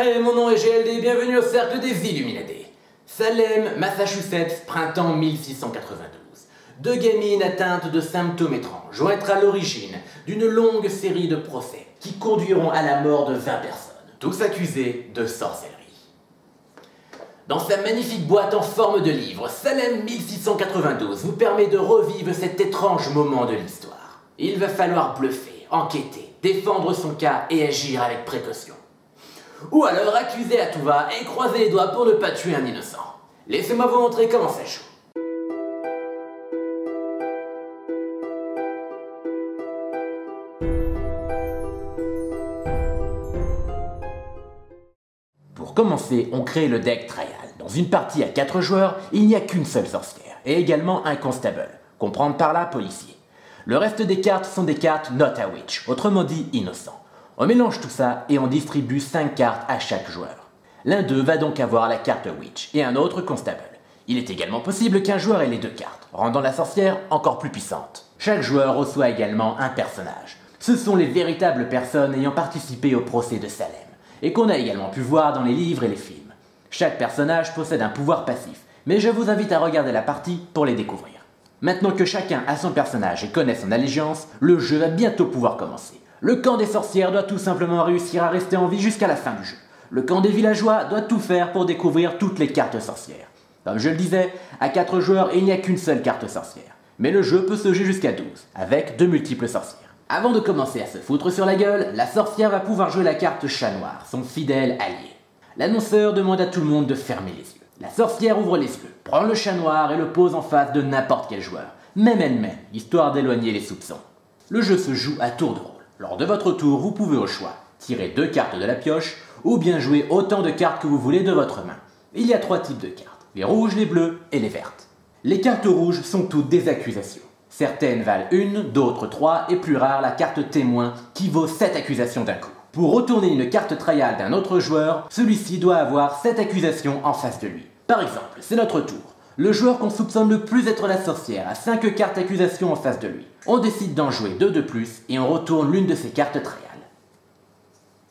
Hey, mon nom est GLD, bienvenue au Cercle des Illuminés. Salem, Massachusetts, printemps 1692. Deux gamines atteintes de symptômes étranges vont être à l'origine d'une longue série de procès qui conduiront à la mort de 20 personnes, tous accusés de sorcellerie. Dans sa magnifique boîte en forme de livre, Salem 1692 vous permet de revivre cet étrange moment de l'histoire. Il va falloir bluffer, enquêter, défendre son cas et agir avec précaution. Ou alors accuser à tout va et croiser les doigts pour ne pas tuer un innocent. Laissez-moi vous montrer comment ça joue. Pour commencer, on crée le deck Trial. Dans une partie à 4 joueurs, il n'y a qu'une seule sorcière, et également un constable, comprendre par là policier. Le reste des cartes sont des cartes not a witch, autrement dit innocent. On mélange tout ça et on distribue 5 cartes à chaque joueur. L'un d'eux va donc avoir la carte witch et un autre constable. Il est également possible qu'un joueur ait les deux cartes, rendant la sorcière encore plus puissante. Chaque joueur reçoit également un personnage. Ce sont les véritables personnes ayant participé au procès de Salem, et qu'on a également pu voir dans les livres et les films. Chaque personnage possède un pouvoir passif, mais je vous invite à regarder la partie pour les découvrir. Maintenant que chacun a son personnage et connaît son allégeance, le jeu va bientôt pouvoir commencer. Le camp des sorcières doit tout simplement réussir à rester en vie jusqu'à la fin du jeu. Le camp des villageois doit tout faire pour découvrir toutes les cartes sorcières. Comme je le disais, à 4 joueurs, il n'y a qu'une seule carte sorcière. Mais le jeu peut se jouer jusqu'à 12, avec de multiples sorcières. Avant de commencer à se foutre sur la gueule, la sorcière va pouvoir jouer la carte chat noir, son fidèle allié. L'annonceur demande à tout le monde de fermer les yeux. La sorcière ouvre les yeux, prend le chat noir et le pose en face de n'importe quel joueur, même elle-même, histoire d'éloigner les soupçons. Le jeu se joue à tour de rôle. Lors de votre tour, vous pouvez au choix tirer 2 cartes de la pioche ou bien jouer autant de cartes que vous voulez de votre main. Il y a 3 types de cartes, les rouges, les bleues et les vertes. Les cartes rouges sont toutes des accusations. Certaines valent 1, d'autres 3 et plus rare la carte témoin qui vaut 7 accusations d'un coup. Pour retourner une carte trial d'un autre joueur, celui-ci doit avoir 7 accusations en face de lui. Par exemple, c'est notre tour. Le joueur qu'on soupçonne le plus être la sorcière a 5 cartes accusations en face de lui. On décide d'en jouer 2 de plus et on retourne l'une de ses cartes trial.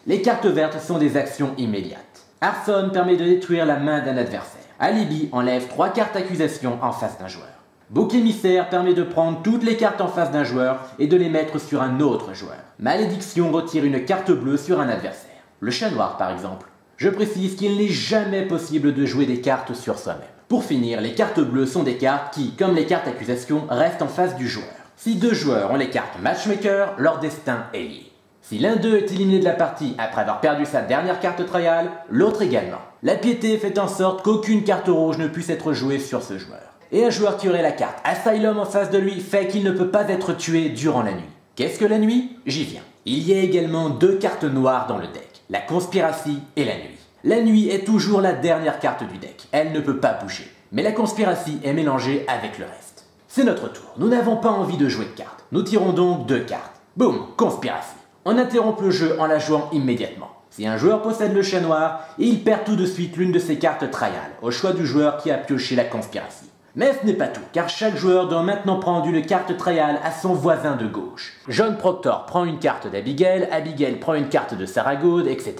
Les cartes vertes sont des actions immédiates. Arson permet de détruire la main d'un adversaire. Alibi enlève 3 cartes accusations en face d'un joueur. Bouc émissaire permet de prendre toutes les cartes en face d'un joueur et de les mettre sur un autre joueur. Malédiction retire une carte bleue sur un adversaire. Le chat noir par exemple. Je précise qu'il n'est jamais possible de jouer des cartes sur soi-même. Pour finir, les cartes bleues sont des cartes qui, comme les cartes accusations, restent en face du joueur. Si 2 joueurs ont les cartes matchmaker, leur destin est lié. Si l'un d'eux est éliminé de la partie après avoir perdu sa dernière carte trial, l'autre également. La piété fait en sorte qu'aucune carte rouge ne puisse être jouée sur ce joueur. Et un joueur qui aurait la carte Asylum en face de lui fait qu'il ne peut pas être tué durant la nuit. Qu'est-ce que la nuit? J'y viens. Il y a également 2 cartes noires dans le deck, la conspiratie et la nuit. La nuit est toujours la dernière carte du deck, elle ne peut pas bouger. Mais la conspiratie est mélangée avec le reste. C'est notre tour, nous n'avons pas envie de jouer de cartes. Nous tirons donc 2 cartes. Boum, conspiratie. On interrompt le jeu en la jouant immédiatement. Si un joueur possède le chat noir, il perd tout de suite l'une de ses cartes trial, au choix du joueur qui a pioché la conspiratie. Mais ce n'est pas tout, car chaque joueur doit maintenant prendre une carte trial à son voisin de gauche. John Proctor prend une carte d'Abigail, Abigail prend une carte de Sarah Good, etc.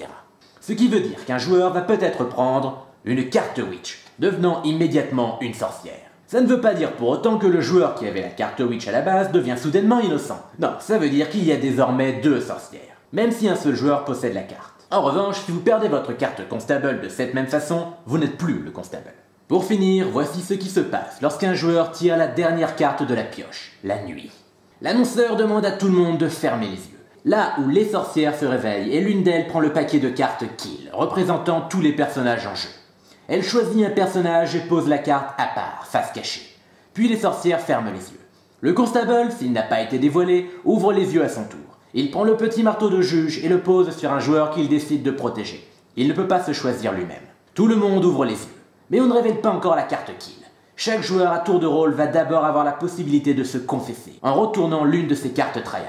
Ce qui veut dire qu'un joueur va peut-être prendre une carte witch, devenant immédiatement une sorcière. Ça ne veut pas dire pour autant que le joueur qui avait la carte witch à la base devient soudainement innocent. Non, ça veut dire qu'il y a désormais 2 sorcières, même si un seul joueur possède la carte. En revanche, si vous perdez votre carte constable de cette même façon, vous n'êtes plus le constable. Pour finir, voici ce qui se passe lorsqu'un joueur tire la dernière carte de la pioche, la nuit. L'annonceur demande à tout le monde de fermer les yeux. Là où les sorcières se réveillent et l'une d'elles prend le paquet de cartes Kill, représentant tous les personnages en jeu. Elle choisit un personnage et pose la carte à part, face cachée. Puis les sorcières ferment les yeux. Le constable, s'il n'a pas été dévoilé, ouvre les yeux à son tour. Il prend le petit marteau de juge et le pose sur un joueur qu'il décide de protéger. Il ne peut pas se choisir lui-même. Tout le monde ouvre les yeux. Mais on ne révèle pas encore la carte Kill. Chaque joueur à tour de rôle va d'abord avoir la possibilité de se confesser, en retournant l'une de ses cartes trial.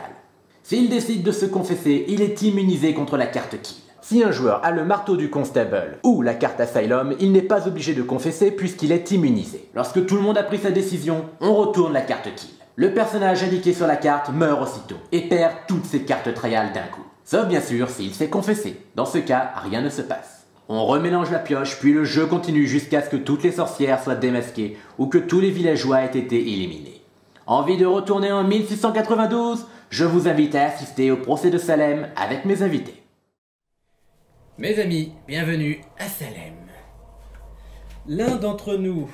S'il décide de se confesser, il est immunisé contre la carte Kill. Si un joueur a le marteau du constable ou la carte Asylum, il n'est pas obligé de confesser puisqu'il est immunisé. Lorsque tout le monde a pris sa décision, on retourne la carte Kill. Le personnage indiqué sur la carte meurt aussitôt et perd toutes ses cartes trial d'un coup. Sauf bien sûr s'il s'est confessé. Dans ce cas, rien ne se passe. On remélange la pioche, puis le jeu continue jusqu'à ce que toutes les sorcières soient démasquées ou que tous les villageois aient été éliminés. Envie de retourner en 1692? Je vous invite à assister au procès de Salem avec mes invités. Mes amis, bienvenue à Salem. L'un d'entre nous,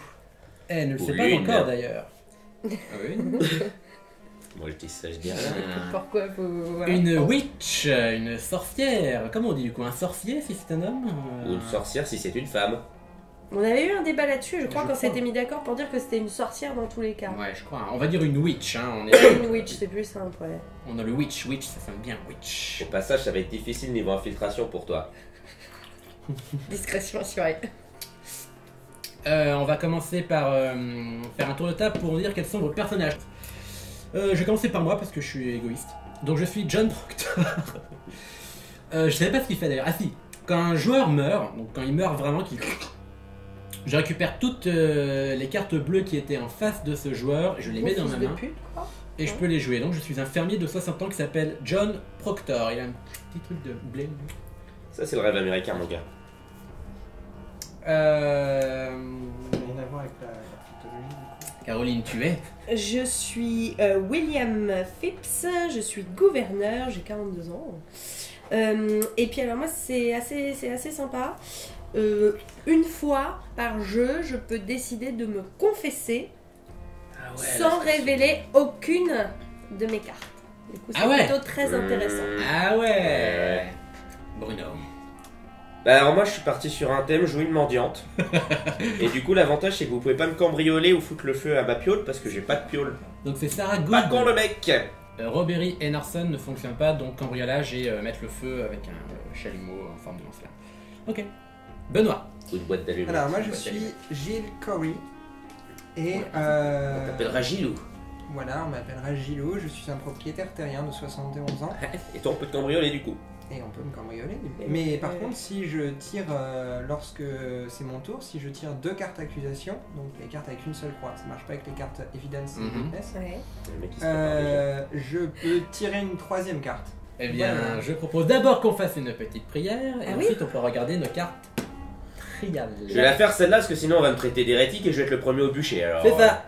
elle ne le sait pas encore d'ailleurs. Ah oui. Moi je dis ça, je dis rien. Pourquoi voilà. Une witch, une sorcière. Comment on dit du coup? Un sorcier si c'est un homme Ou une sorcière si c'est une femme. On avait eu un débat là-dessus, je crois, Je qu'on crois. s'était mis d'accord pour dire que c'était une sorcière dans tous les cas. Ouais, je crois. On va dire une witch. Hein. Une witch, c'est plus simple, ouais. On a le witch. Witch, ça sonne bien. Witch. Au passage, ça va être difficile niveau infiltration pour toi. Discrétion assurée. On va commencer par faire un tour de table pour dire quels sont vos personnages. Je vais commencer par moi parce que je suis égoïste. Donc je suis John Proctor. Je savais pas ce qu'il fait d'ailleurs. Ah si, quand un joueur meurt, donc quand il meurt vraiment, je récupère toutes les cartes bleues qui étaient en face de ce joueur, je les mets dans ma main et je peux les jouer. Donc je suis un fermier de 60 ans qui s'appelle John Proctor. Il a un petit truc de blé. Ça, c'est le rêve américain, mon gars. Euh... Rien à voir avec la psychologie, du coup. Caroline, tu es? Je suis William Phipps, je suis gouverneur, j'ai 42 ans. Et puis alors moi c'est assez sympa. Une fois par jeu, je peux décider de me confesser sans révéler aucune de mes cartes. Du coup c'est plutôt très intéressant. Ah ouais. Bruno. Bah alors moi je suis parti sur un thème, jouer une mendiante. Et du coup l'avantage c'est que vous pouvez pas me cambrioler ou foutre le feu à ma piole parce que j'ai pas de piole. Donc c'est Sarah Good. Pas con le mec. Robbery et Narson ne fonctionnent pas, donc cambriolage et mettre le feu avec un chalumeau en forme de lance-flamme. Ok. Benoît. Ou une boîte d'allumage. Alors moi je suis Gilles Corey et On t'appellera Gilou. voilà, on m'appellera Gilou, je suis un propriétaire terrien de 71 ans Et toi on peut te cambrioler du coup. et on peut me cambrioler. Mais par contre si je tire, lorsque c'est mon tour, si je tire 2 cartes accusation, donc les cartes avec une seule croix, ça marche pas avec les cartes evidence et witness, Ouais. Le mec il se prépare déjà. je peux tirer une 3e carte. Eh bien, Voilà. je propose d'abord qu'on fasse une petite prière et Ah oui ensuite on peut regarder nos cartes triales. Je vais la faire celle-là parce que sinon on va me traiter d'hérétique et je vais être le premier au bûcher alors. C'est ça.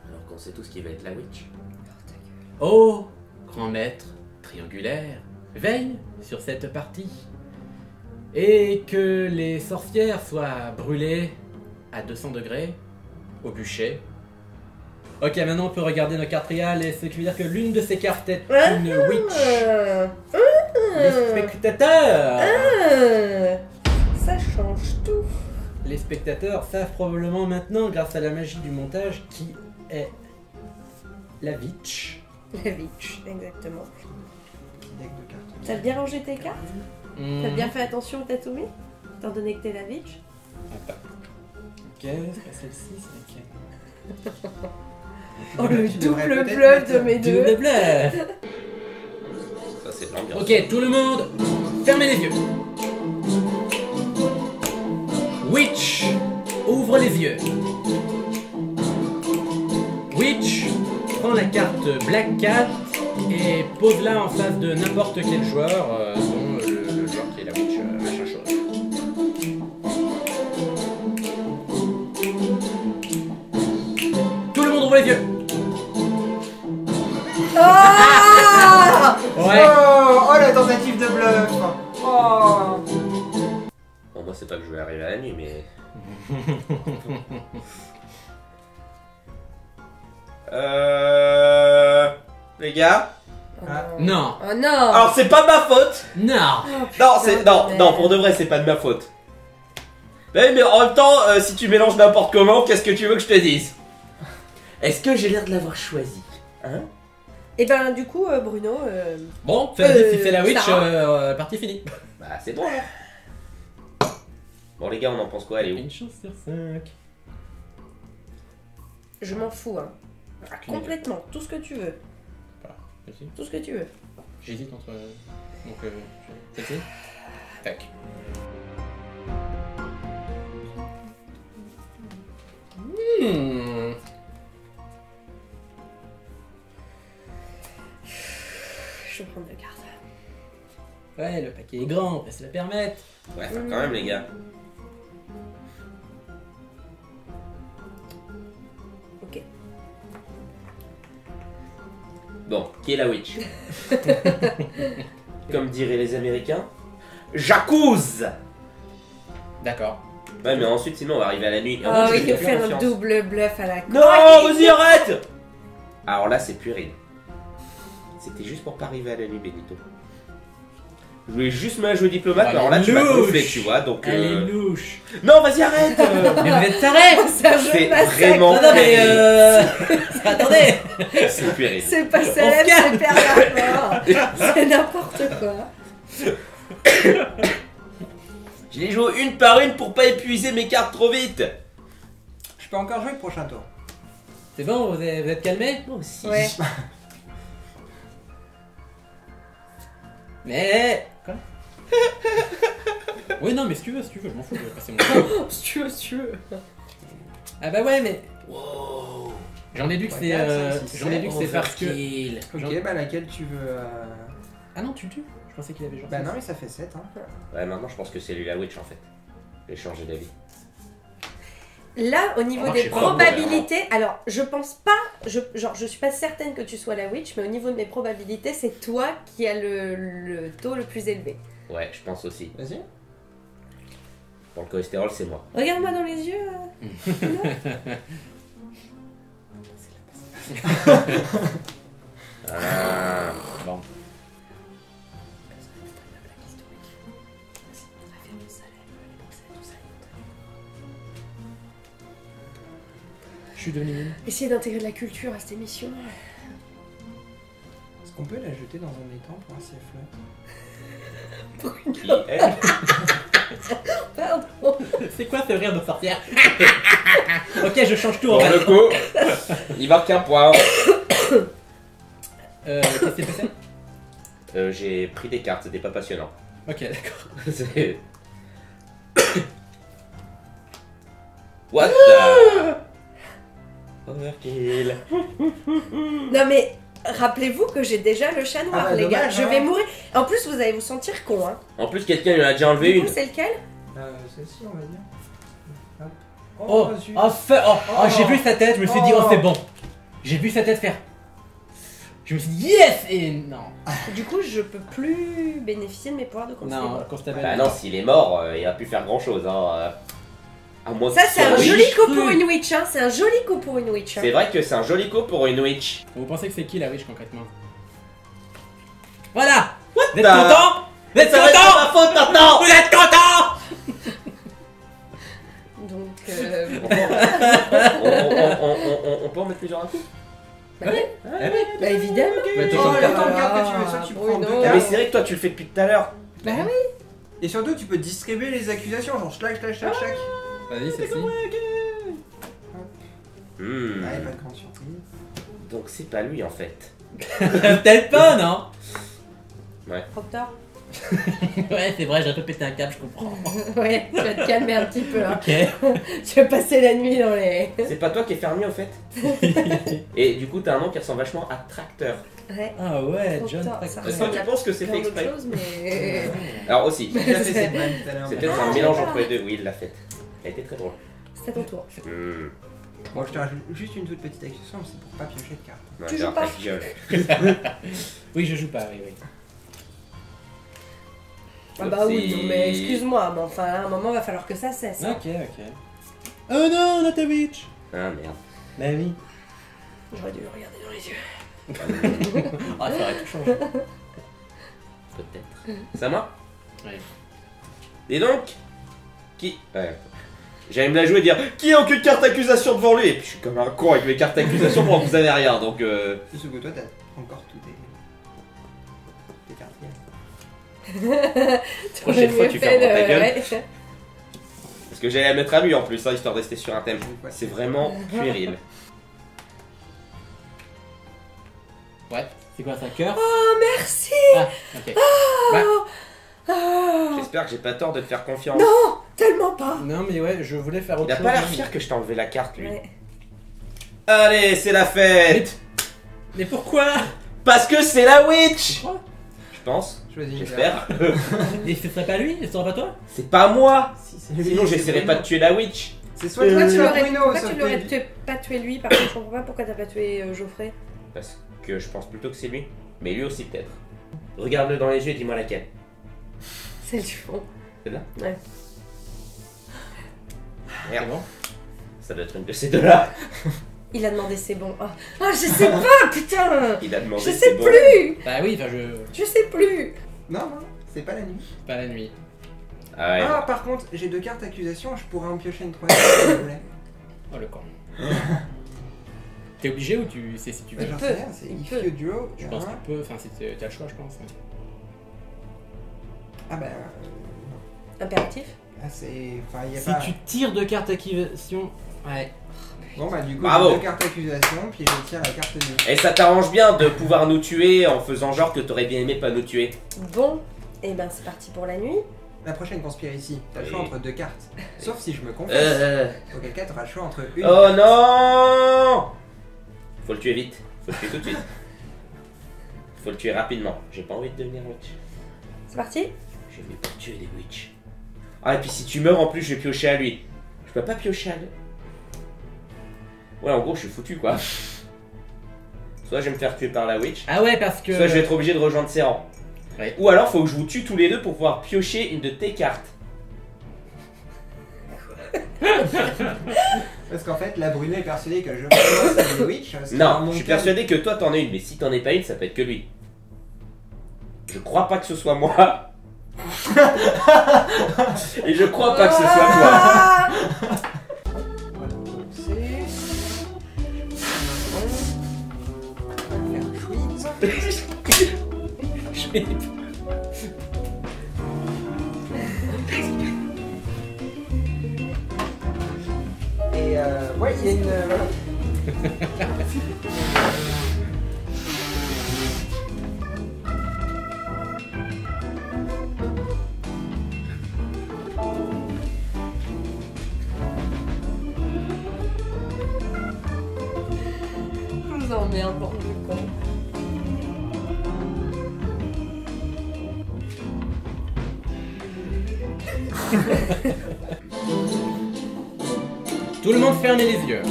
Alors qu'on sait tout ce qui va être la witch. Oh, grand maître triangulaire, veille sur cette partie. Et que les sorcières soient brûlées à 200 degrés au bûcher. Ok, maintenant on peut regarder nos cartes triales et ce qui veut dire que l'une de ces cartes est une witch. Les spectateurs Ça change tout. Les spectateurs savent probablement maintenant, grâce à la magie du montage, qui est la witch. La witch, exactement. Deck de cartes. T'as bien rangé tes cartes? T'as bien fait attention au Tatooine? Étant donné que t'es la witch? Attends. Ok, c'est pas celle-ci, c'est laquelle? Oh le Tu devrais double peut-être bluff de mettre- mes deux. Double bluff. Ça c'est de l'ambiance. Ok, tout le monde, fermez les yeux. Witch, ouvre les yeux. Witch, prends la carte Black Cat et pose-la en face de n'importe quel joueur, dont le joueur qui est la Witch, machin chose. Tout le monde ouvre les yeux. Ah Ouais. Oh la tentative de bluff. Oh. Bon moi c'est pas que je vais arriver à la nuit mais... Les gars. Non. Oh non. Alors c'est pas de ma faute. Non. Non, c'est non, pour de vrai, c'est pas de ma faute. Mais en même temps, si tu mélanges n'importe comment, qu'est-ce que tu veux que je te dise? Est-ce que j'ai l'air de l'avoir choisi? Hein? Et ben du coup Bruno, Bon, fais si c'est la Witch, Sarah. partie finie. Bah c'est bon alors. Bon les gars, on en pense quoi? Allez où? Une chance sur 5. je m'en fous hein. Complètement, tout ce que tu veux. Ici. Tout ce que tu veux. J'hésite entre. Donc, celle-ci. Tac. Ouais, le paquet est grand, on peut se le permettre. Ouais, enfin, quand même, les gars. Ok. Bon, qui est la witch? Comme diraient les Américains, j'accuse. D'accord. Ouais, mais ensuite, sinon, on va arriver à la nuit. Et en Oh, fait, je il fais nous plus fait un confiance. double bluff à la con. Non, vas-y, arrête. Alors là, c'est puéril. C'était juste pour pas arriver à la nuit, Benito. Je voulais juste me la jouer diplomate, Oh, mais alors là, elle est tu m'as louche. gonflé, tu vois, donc... Elle est louche. Non, vas-y, arrête. Mais vous êtes tarés. C'est un jeu C'est de massacre. vraiment- Non, non, mais attendez. C'est puéril. C'est pas On se célèbre, calme. c'est perdre. C'est n'importe quoi. Je les joue une par une pour pas épuiser mes cartes trop vite. Je peux encore jouer le prochain tour. C'est bon, vous êtes calmés? Moi aussi. Ouais. Mais... Quoi? Oui, non, mais si tu veux, je m'en fous, je vais passer mon tour. Si tu veux, si tu veux. Ah bah ouais, mais... Wow. J'en déduis que Ouais, c'est... quatre, cinq, six, J'en déduis que c'est parce que... Overkill. Ok, bah laquelle tu veux Ah non, tu le tues. Je pensais qu'il avait genre... Bah non, mais ça fait 7. Hein. Ouais, maintenant, je pense que c'est lui la witch, en fait. J'ai changé d'avis. Là, au niveau Oh, je des sais pas, probabilités, alors je pense pas, je suis pas certaine que tu sois la witch, mais au niveau de mes probabilités, c'est toi qui as le taux le plus élevé. Ouais, je pense aussi. Vas-y. Pour le cholestérol, c'est moi. Regarde-moi dans les yeux. Ah. Bon. Je suis devenu nul. Essayez d'intégrer de la culture à cette émission. Est-ce qu'on peut la jeter dans un étang pour un sifflet? Qui, elle Pardon. C'est quoi ce rire de sorcière? Ok, je change tout en Pour vrai. le coup, il marque un point. Qu'est-ce que c'est passé? J'ai pris des cartes, c'était pas passionnant. Ok, d'accord. C'est- What the... Overkill. Non mais rappelez-vous que j'ai déjà le chat noir, Ah bah, les gars. dommage, Je hein. vais mourir. En plus, vous allez vous sentir con, hein. En plus, quelqu'un lui en a déjà enlevé Du une. coup, c'est lequel? Celle-ci, on va dire. Hop. Oh, zut. j'ai vu sa tête, je me suis dit, oh, c'est bon. J'ai vu sa tête faire. Je me suis dit, yes! Et non. Du coup, je peux plus bénéficier de mes pouvoirs de conseil. Non, Constable. Bah non, s'il est mort, il a pu faire grand chose. Hein. À moins Ça, que c'est un ce soit joli witch. coup pour une witch, hein. C'est un joli coup pour une witch. Hein. C'est vrai que c'est un joli coup pour une witch. Vous pensez que c'est qui la witch concrètement? Voilà! Vous êtes the- content? Vous êtes Ça va être content? ma faute maintenant. Vous êtes content? Donc, On peut en mettre plusieurs à coup. bah évidemment. Mais Oh, toujours là, pas. tant carte que tu veux, soit tu prends Bruno. deux Mais cartes. c'est vrai que toi tu le fais depuis tout à l'heure. Bah oui. Et surtout, tu peux distribuer les accusations, genre schlac, schlac, schlac, schlac. Vas-y, celle-ci. Hmm. Allez, pas de grande surprise. Donc c'est pas lui en fait. Peut-être pas, non? Proctor. Ouais, c'est vrai, j'ai un peu pété un câble, je comprends. Ouais, tu vas te calmer un petit peu. Hein. Ok. Tu vas passer la nuit dans les. C'est pas toi qui es fermier au fait. Et du coup t'as un nom qui ressemble vachement à tracteur. Ouais. Ah ouais, Proctor, John ça Tractor. Est-ce ressemble que tu à penses que c'est fait plein d'autres exprès? choses, mais. Alors aussi. Il a fait cette vanne tout à l'heure. C'est peut-être un mélange entre les deux. Oui, il l'a fait. Elle était très drôle. C'est à ton tour. Hmm. Bon, je te rajoute juste une toute petite accessoire, mais c'est pour pas piocher de cartes. Ouais, Tu genre, joues pas. ta gueule. Oui, je joue pas, oui, oui. Ah bah oui, Oupsie. non, mais excuse-moi, mais enfin, à un moment, va falloir que ça cesse. Hein. Ok, ok. Oh non, not a witch! Ah merde. Bah oui. J'aurais dû le regarder dans les yeux. Ah, ça aurait tout changé. Peut-être. C'est à moi? Ouais. Et donc qui... Ouais. J'allais me la jouer et dire qui a aucune carte d'accusation devant lui. Et puis je suis comme un con avec mes cartes d'accusation pendant que vous avez rien. Donc Sauf que toi, t'as encore tous tes cartes. Prochaine fois, tu fermes ta gueule. Ouais. parce que j'allais la mettre à lui en plus, hein, histoire de rester sur un thème. Ouais. C'est vraiment puéril. Ouais, c'est quoi ça, cœur? Oh, merci. Ah, ok. Oh, J'espère que j'ai pas tort de te faire confiance. non, tellement pas. Non, mais ouais, je voulais faire autre Il a chose. pas l'air mais- fier que je t'ai enlevé la carte lui. Ouais. Allez, c'est la fête. Mais pourquoi? Parce que c'est la witch. Pourquoi? pense. Choisis une J'espère. Et ce serait pas lui? Et ce serait pas toi? C'est pas moi. Si, c'est lui, Sinon c'est j'essaierai Bruno. pas de tuer la witch. C'est soit toi, Tu soit l'aurais Bruno, pourquoi sauf tu que- l'aurais pas tué lui? Par contre, je comprends pas pourquoi t'as pas tué Geoffrey. Parce que je pense plutôt que c'est lui. Mais lui aussi peut-être. Regarde-le dans les yeux et dis-moi laquelle. Celle du fond. Celle-là? Ouais. Merde. C'est bon? Ça doit être une de ces deux-là. Il a demandé c'est bon. Ah, je sais pas, putain. Il a demandé Je c'est sais bon. plus. Bah oui, enfin Je sais plus. Non, non, c'est pas la nuit. pas la nuit. Ah ouais. Ah, par contre, j'ai 2 cartes accusation, je pourrais en piocher une troisième si je voulais. Oh le con. T'es obligé ou tu sais si tu veux? J'en peut, sais rien, c'est il if peut. you draw. Je pense que tu peux, enfin si t'as le choix je pense. Ah bah. Impératif. Ah, c'est. Enfin, y a Si pas. tu tires 2 cartes activation... Ouais. Bon, bah, du coup, Bravo. j'ai 2 cartes accusation, puis je tire la carte nuit. Et ça t'arrange bien de pouvoir nous tuer en faisant genre que t'aurais bien aimé pas nous tuer. Bon, et ben c'est parti pour la nuit. La prochaine conspiracy, t'as le Oui. choix entre 2 cartes. Sauf si je me confesse. Oh Auquel cas, t'auras le choix entre une. non. Faut le tuer vite. Faut le tuer tout de suite. Faut le tuer rapidement. J'ai pas envie de devenir witch. C'est parti. Je vais pas tuer des witch. Ah et puis si tu meurs en plus je vais piocher à lui. Je peux pas piocher à lui. Ouais en gros je suis foutu quoi. Soit je vais me faire tuer par la witch, Ah ouais parce que... soit je vais être obligé de rejoindre ses rangs. Ouais. Ou alors faut que je vous tue tous les deux pour pouvoir piocher une de tes cartes. Parce qu'en fait, la Bruno est persuadée que je pense à des witch. parce que dans Non, mon je suis cas- persuadé que toi t'en es une, mais si t'en es pas une, ça peut être que lui. Je crois pas que ce soit moi. Et je crois pas que ce soit toi. Ah Voilà, donc c'est. On va faire quiz. Je vais- Et ouais, il y a une. Voilà. Je vous emmerde, bande de cons. Tout le monde ferme les yeux.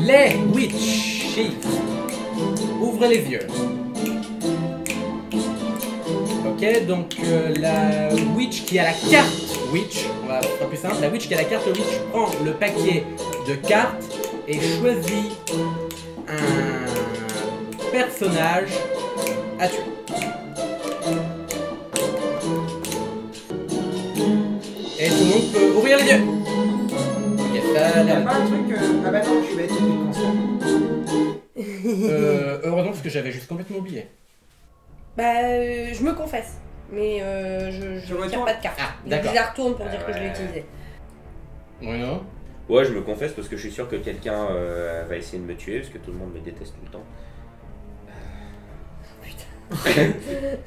Les witches. Ouvrez les yeux. Ok, donc la witch qui a la carte witch, on va faire plus simple, la witch qui a la carte witch prend le paquet de cartes et choisit un personnage à tuer. Et tout le monde peut ouvrir les yeux. Ok, ça a Il y a l'air- pas un truc. Ah bah non, je suis bête, c'est une console. heureusement parce que j'avais juste complètement oublié. Bah, je me confesse. Mais je Tu ne tire retournes pas de carte. Ah, Je d'accord. la retourne pour dire Ah que je l'ai ouais. utilisée. Bruno. Ouais, je me confesse parce que je suis sûr que quelqu'un va essayer de me tuer parce que tout le monde me déteste tout le temps.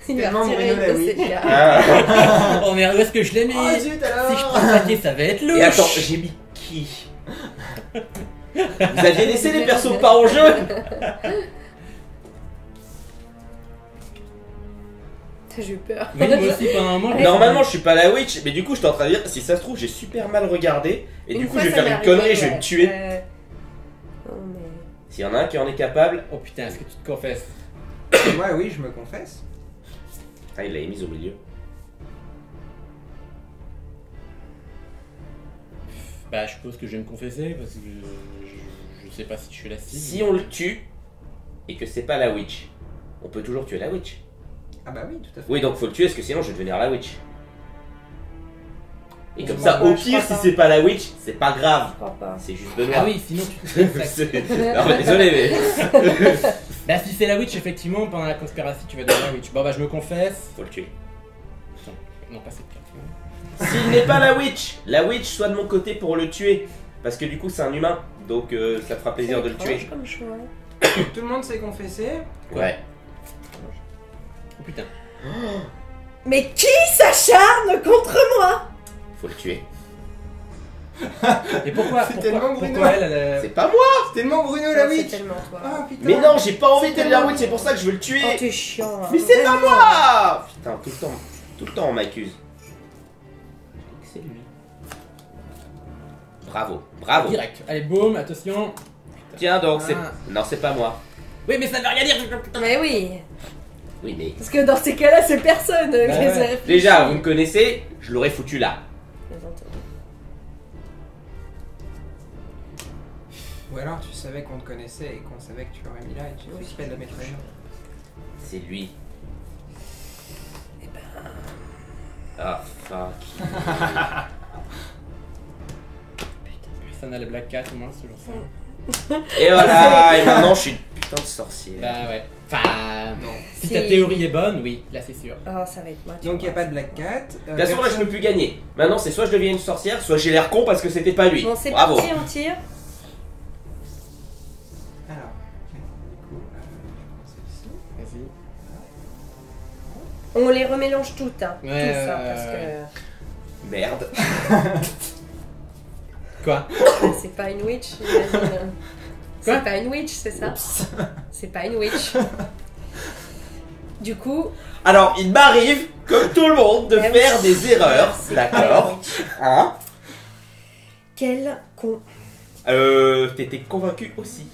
Il m'a Tellement retiré Bruno, là, de oui. cette carte. Ah. Oh merde, où est-ce que je l'ai mis? Oh zut alors Si je prends le paquet, ça va être louche. Et attends, j'ai mis qui? Vous aviez laissé les persos pas en jeu? J'ai eu peur. Oui, moi aussi pendant un moment. Normalement, je suis pas la witch, mais du coup, je suis en train de dire, si ça se trouve, j'ai super mal regardé, et Une du coup, fois, je vais ça faire m'est une connerie, arrivé, je vais ouais. me tuer. Non, mais... S'il y en a un qui en est capable, Oh putain, est-ce que tu te confesses? Ouais, oui, je me confesse. ah, il l'avait mise au milieu. Bah, je suppose que je vais me confesser parce que je sais pas si je suis la cible. Si on le tue, et que c'est pas la witch, on peut toujours tuer la witch. Ah bah oui, tout à fait. Oui, donc faut le tuer, parce que sinon, je vais devenir la witch. Et comme Ouais, ça, ouais, au je pire, crois si pas. c'est pas la witch, c'est pas grave. Je crois pas. C'est juste Benoît. Ah oui, sinon tu te confesses. Non, mais désolé, mais. Bah, si c'est la witch, effectivement, pendant la conspiration, tu vas devenir la witch. Bon, bah, je me confesse. Faut le tuer. Non, pas cette carte. S'il n'est pas la witch soit de mon côté pour le tuer. Parce que du coup, c'est un humain. Donc, ça fera plaisir de le tuer. Étrange comme choix. Tout le monde s'est confessé. Ouais. Oh putain. Mais qui s'acharne contre moi? Faut le tuer. Et pourquoi, C'est tellement Bruno. pourquoi elle C'est pas moi. C'est tellement Bruno la C'est witch. tellement toi. Ah putain. Mais non, j'ai pas envie de C'est la tellement- witch, c'est pour ça que je veux le tuer. Oh, t'es chiant. hein. Mais c'est pas Vraiment. moi. Putain, tout le temps on m'accuse. C'est lui. Bravo, bravo. Direct. Allez, boum, attention. Tiens donc, c'est... Ah. Non, c'est pas moi. Oui, mais ça veut rien dire. Mais oui. Oui, mais... Parce que dans ces cas-là, c'est personne qui ouais. les a réfléchis. Déjà, vous me connaissez, je l'aurais foutu là. Ou alors tu savais qu'on te connaissait et qu'on savait que tu l'aurais mis là et tu Oui. suspectes de la mettre ailleurs. C'est lui. Eh ben, Ah, fuck. Personne n'a le Black Cat, au moins, c'est toujours ça. Et voilà, et maintenant je suis une putain de sorcière. Bah ouais. Enfin, Non. si Si. ta théorie est bonne, oui, là c'est sûr. oh, ça va être moi. tu Donc il n'y a vois. pas de Black Cat. De toute façon, là je peux plus gagner. Maintenant, c'est soit je deviens une sorcière, soit j'ai l'air con parce que c'était pas lui. Bon, c'est Bravo. parti, on tire. Alors, du coup, je Vas-y. On les remélange toutes, hein. Ouais, Tous, hein, ouais, parce ouais. Merde. Quoi? que c'est pas une witch. j'imagine. Quoi? C'est pas une witch, c'est ça? C'est pas une witch. Du coup, Alors, il m'arrive, comme tout le monde, de Eh faire oui. des erreurs. c'est pas une D'accord. witch. Hein? Quel con. T'étais convaincu aussi.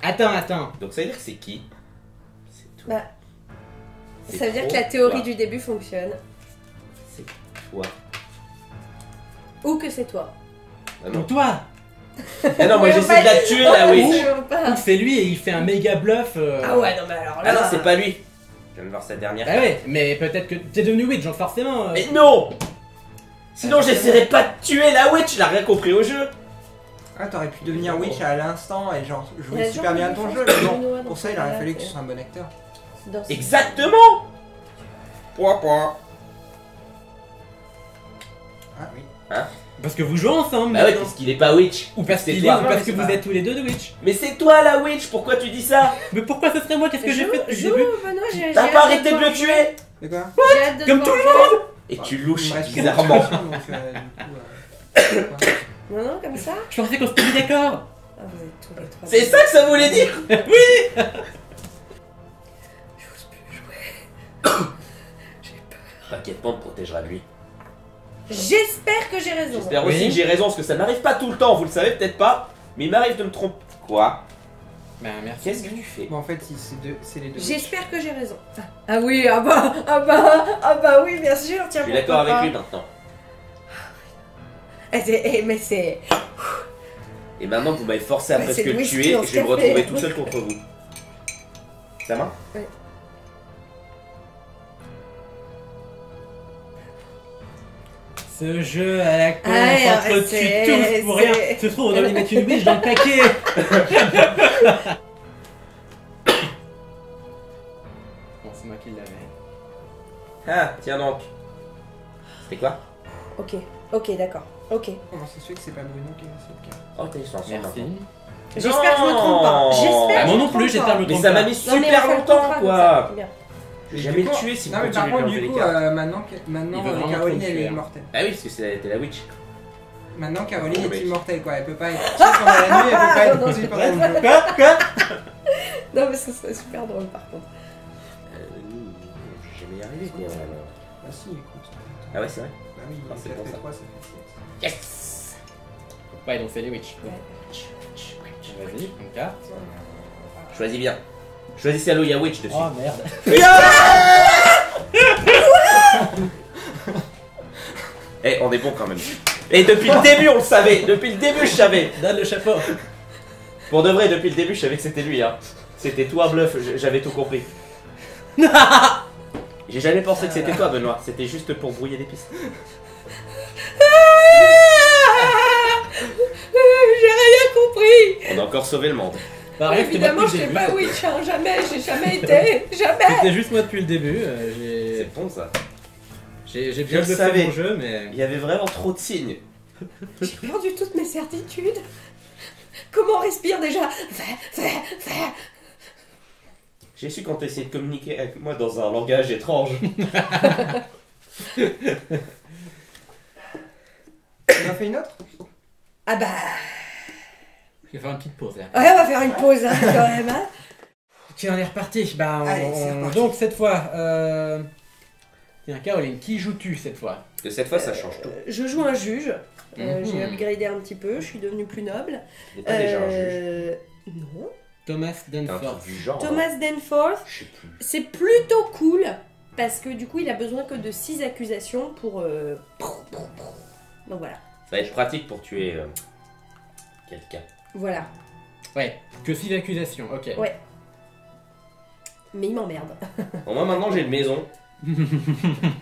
Attends. Donc ça veut dire que c'est qui? C'est toi. Bah, C'est ça veut dire trop que la théorie toi. du début fonctionne. C'est toi. Ou que c'est toi. Ah non. Donc toi, Ah non, moi Mais j'essaie de la tuer là, oui. Je veux pas. c'est lui et il fait un méga bluff. Ah ouais, non, mais alors là. Ah non, c'est pas lui. Je viens de voir sa dernière. Bah ouais, mais peut-être que t'es devenu witch, donc forcément. Mais non! Sinon j'essaierais pas de tuer la witch, il a rien compris au jeu. Ah, t'aurais pu devenir witch à l'instant et genre Il y jouer a super des bien gens ton qui jeu, font mais ça, bon, Benoît, dans pour ça ce il aurait cas-là, fallu que c'est- tu sois un bon acteur. Dans ce- Exactement! Point. Ah oui. Parce que vous jouez ensemble. Bah ouais, maintenant. parce qu'il est pas witch. Ou parce C'est qu'il est, toi. ou parce mais que c'est vous pas- êtes tous les deux de witch. Mais c'est toi la witch, pourquoi tu dis ça? Mais pourquoi ce serait moi? Qu'est-ce que j'ai fait depuis le Joue, début? Benoît, j'ai T'as j'ai pas hâte arrêté de voir le tuer? De quoi J'ai hâte de Comme voir tout le jouer. Et tu louches Il me reste une bizarrement. question, donc, du coup, quoi. Non, comme ça. Je pensais qu'on s'était mis d'accord. Ah, vous êtes tous les trois. C'est ça que ça voulait dire? J'ose plus jouer. T'inquiète pas, on te protégera de lui. J'espère que j'ai raison. J'espère Oui. aussi que j'ai raison, parce que ça m'arrive pas tout le temps, vous le savez peut-être pas, mais il m'arrive de me tromper. Quoi? Bah merci. Qu'est-ce que tu fais? Bon, en fait, si c'est les deux. J'espère que j'ai raison. Ah oui, ah bah oui, bien sûr. Tiens, Je suis d'accord pourquoi avec lui pas. maintenant. Mais c'est. Et maintenant que vous m'avez forcé à Ouais, presque c'est le le whisky tuer, dans je ce vais me café. retrouver tout seul contre vous. Ta main? Ce jeu à la con, Ah, on s'entretue c'est- tous pour rien. c'est- Se trouve, on doit lui mettre une witch dans le paquet. Bon, c'est moi qui l'avais. Ah, tiens donc. C'était quoi? Ok, d'accord. Ok. Comment ça se fait que c'est pas Bruno qui a fait le cas? Oh, t'es chanceux Merci. maintenant. J'espère que je me trompe pas. J'espère Bah, que moi je me non trompe plus, j'espère pas. que je me Mais trompe ça pas. m'a mis Non, mais on super fait le longtemps contrat, quoi! comme ça. Bien. Je vais jamais le tuer si vous Non, mais par continuez de contre, lui du enlever coup, les cartes. maintenant, Il veut vraiment Caroline trop elle le est tuer. immortelle. Ah oui, parce que c'était la witch. Maintenant, Caroline Oh, mec. est immortelle quoi. Elle peut pas être tuée pendant la nuit, elle peut pas être tuée pendant le jour. Quoi? Non, mais ce serait super drôle par contre. Je vais jamais y arriver quoi. Ah si, écoute. Ah ouais, c'est vrai? Bah oui, Ah, c'est ça bon, fait ça. 3, ça fait 7. Yes! Ouais, donc c'est les witch. Vas-y, une carte. Choisis bien. Choisissez Allo, il y a witch dessus. Oh merde. Eh, on est bon quand même. Et depuis le début, on le savait. Depuis le début, je savais. Donne le chapeau. Pour de vrai, depuis le début, je savais que c'était lui. Hein. C'était toi, bluff. J'avais tout compris. J'ai jamais pensé que c'était toi, Benoît. C'était juste pour brouiller les pistes. J'ai rien compris. On a encore sauvé le monde. Bah, rien, c'était moi Évidemment, je depuis sais le pas début. witch, hein, jamais, j'ai jamais été. Jamais. C'était juste moi depuis le début. C'est bon ça. J'ai Je bien le fait savais. mon jeu, mais. Il y avait vraiment trop de signes. J'ai perdu toutes mes certitudes. Comment on respire déjà? J'ai su quand t'as essayé de communiquer avec moi dans un langage étrange. Tu en as fait une autre? Ah bah... Je vais faire une petite pause là. Ouais, on va faire une pause hein, quand même. Hein. Ok, on est reparti. Bah, Allez, c'est reparti. Donc cette fois, tiens, Caroline, qui joues-tu cette fois? Parce que cette fois, ça change tout. Je joue un juge. Mhm. J'ai upgradé un petit peu, je suis devenue plus noble. Il n'est pas déjà un juge. Non. Thomas Un Danforth. truc du genre. hein. Thomas Danforth, Je sais plus. c'est plutôt cool parce que du coup il a besoin que de 6 accusations pour... Donc voilà. Ça va être pratique pour tuer quelqu'un. Voilà. Ouais, que 6 accusations, ok. Ouais. Mais il m'emmerde. Bon, moi maintenant j'ai une maison.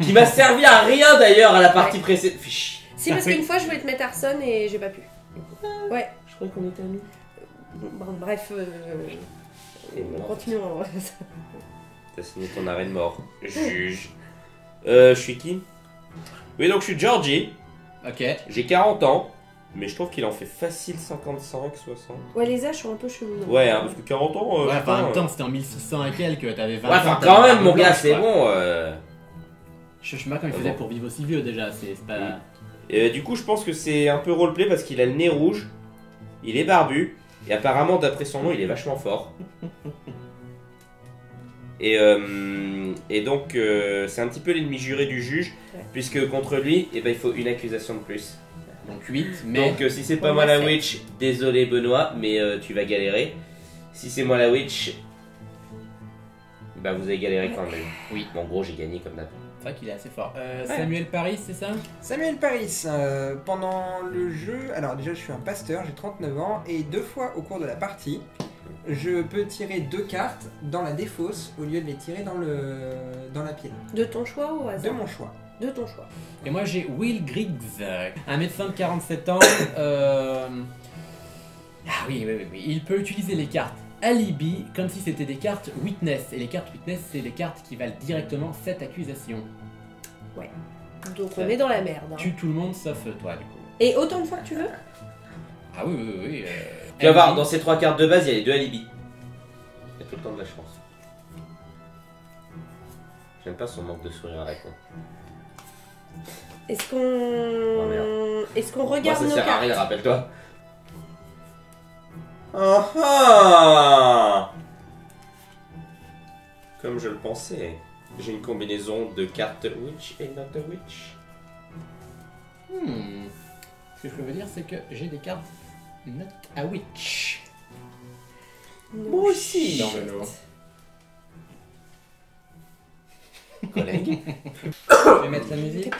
qui m'a servi à rien d'ailleurs à la partie précédente. Fiche. Si, parce qu'une fois je voulais te mettre Arson et j'ai pas pu. Ouais. Je croyais qu'on était amis. Bon, bref, Et mort. continuons. T'as signé ton arrêt de mort. Juge. Je suis qui? Oui, donc je suis Georgie. Ok. J'ai 40 ans. Mais je trouve qu'il en fait facile 55, 60. Ouais, les âges sont un peu chelous. non Ouais, hein, parce que 40 ans. Ouais, enfin, putain, en même temps, c'était en 1600 et quelques, t'avais 20 Ouais, ans. enfin, t'avais quand une même, mon barbe gars, blanche, c'est quoi. bon. Je sais pas comment il Ah faisait bon. pour vivre aussi vieux déjà, c'est pas. Du coup, je pense que c'est un peu roleplay parce qu'il a le nez rouge, il est barbu, et apparemment, d'après son nom, il est vachement fort. Et donc, c'est un petit peu l'ennemi juré du juge, Ouais. puisque contre lui, eh ben, il faut une accusation de plus. Donc 8, mais. Donc, si c'est pas Pour moi moi, la c'est- witch, désolé Benoît, mais tu vas galérer. Si c'est moi la witch, bah vous allez galérer quand même. Oui. Bon, en gros, j'ai gagné comme d'hab. C'est vrai qu'il est assez fort. Samuel Paris, c'est ça? Samuel Paris, pendant le jeu, alors déjà je suis un pasteur, j'ai 39 ans, et 2 fois au cours de la partie, je peux tirer 2 cartes dans la défausse au lieu de les tirer dans la pile. De ton choix ou au De hasard mon choix. De ton choix. Et moi j'ai Will Griggs, un médecin de 47 ans. Ah oui, il peut utiliser les cartes alibi comme si c'était des cartes witness. Et les cartes witness, c'est des cartes qui valent directement cette accusation. Donc on est dans la merde. hein. Tue tout le monde sauf toi, du coup. Et autant de fois que tu veux. Ah oui. Tu vas voir, alibi. dans ces 3 cartes de base, il y a les 2 alibis. Il y a tout le temps de la chance. J'aime pas son manque de sourire à la con. Est-ce qu'on. Oh, merde. Est-ce qu'on Moi, regarde ça nos sert à cartes rien, rappelle-toi. Ah ah! Comme je le pensais, j'ai une combinaison de cartes witch et not a witch. Ce que je peux vous dire, c'est que j'ai des cartes not a witch Moi aussi. dans le lot. Collègue. Je vais mettre la musique.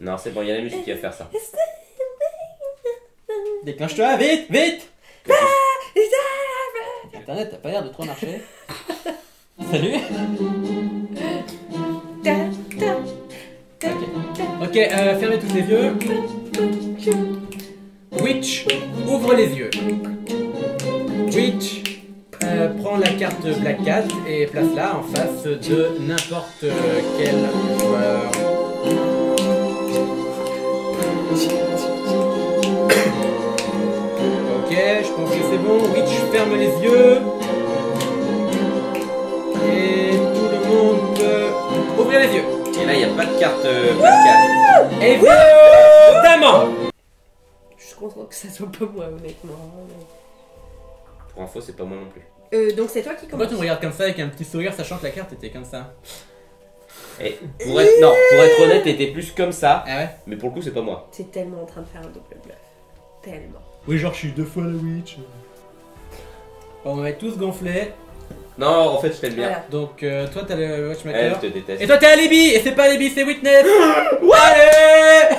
Non, c'est bon, il y a la musique qui va faire ça. Déclenche-toi, vite, vite! Internet, t'as pas l'air de trop marcher. Salut! Ok, fermez tous les yeux. Witch, ouvre les yeux. Witch, prends la carte Black Cat et place-la en face de n'importe quel joueur. Ok, je pense que c'est bon. Witch, ferme les yeux. Et tout le monde peut ouvrir les yeux. Et là, il n'y a pas de carte Black Évidemment! Je suis contente que ça soit pas moi, honnêtement. Pour info, c'est pas moi non plus. Donc c'est toi qui Pourquoi commence. tu me regardes comme ça avec un petit sourire sachant que la carte était comme ça? Et pour être honnête, t'étais plus comme ça, Ah ouais? mais pour le coup, c'est pas moi. C'est tellement en train de faire un double bluff. Tellement. Oui, genre je suis 2 fois la witch. Bon, on va être tous gonflés. Non, en fait, je t'aime bien. Voilà. Donc toi t'as le Elle, watchmaker. je te déteste. Et toi t'es alibi! Et c'est pas alibi, c'est witness! Allez!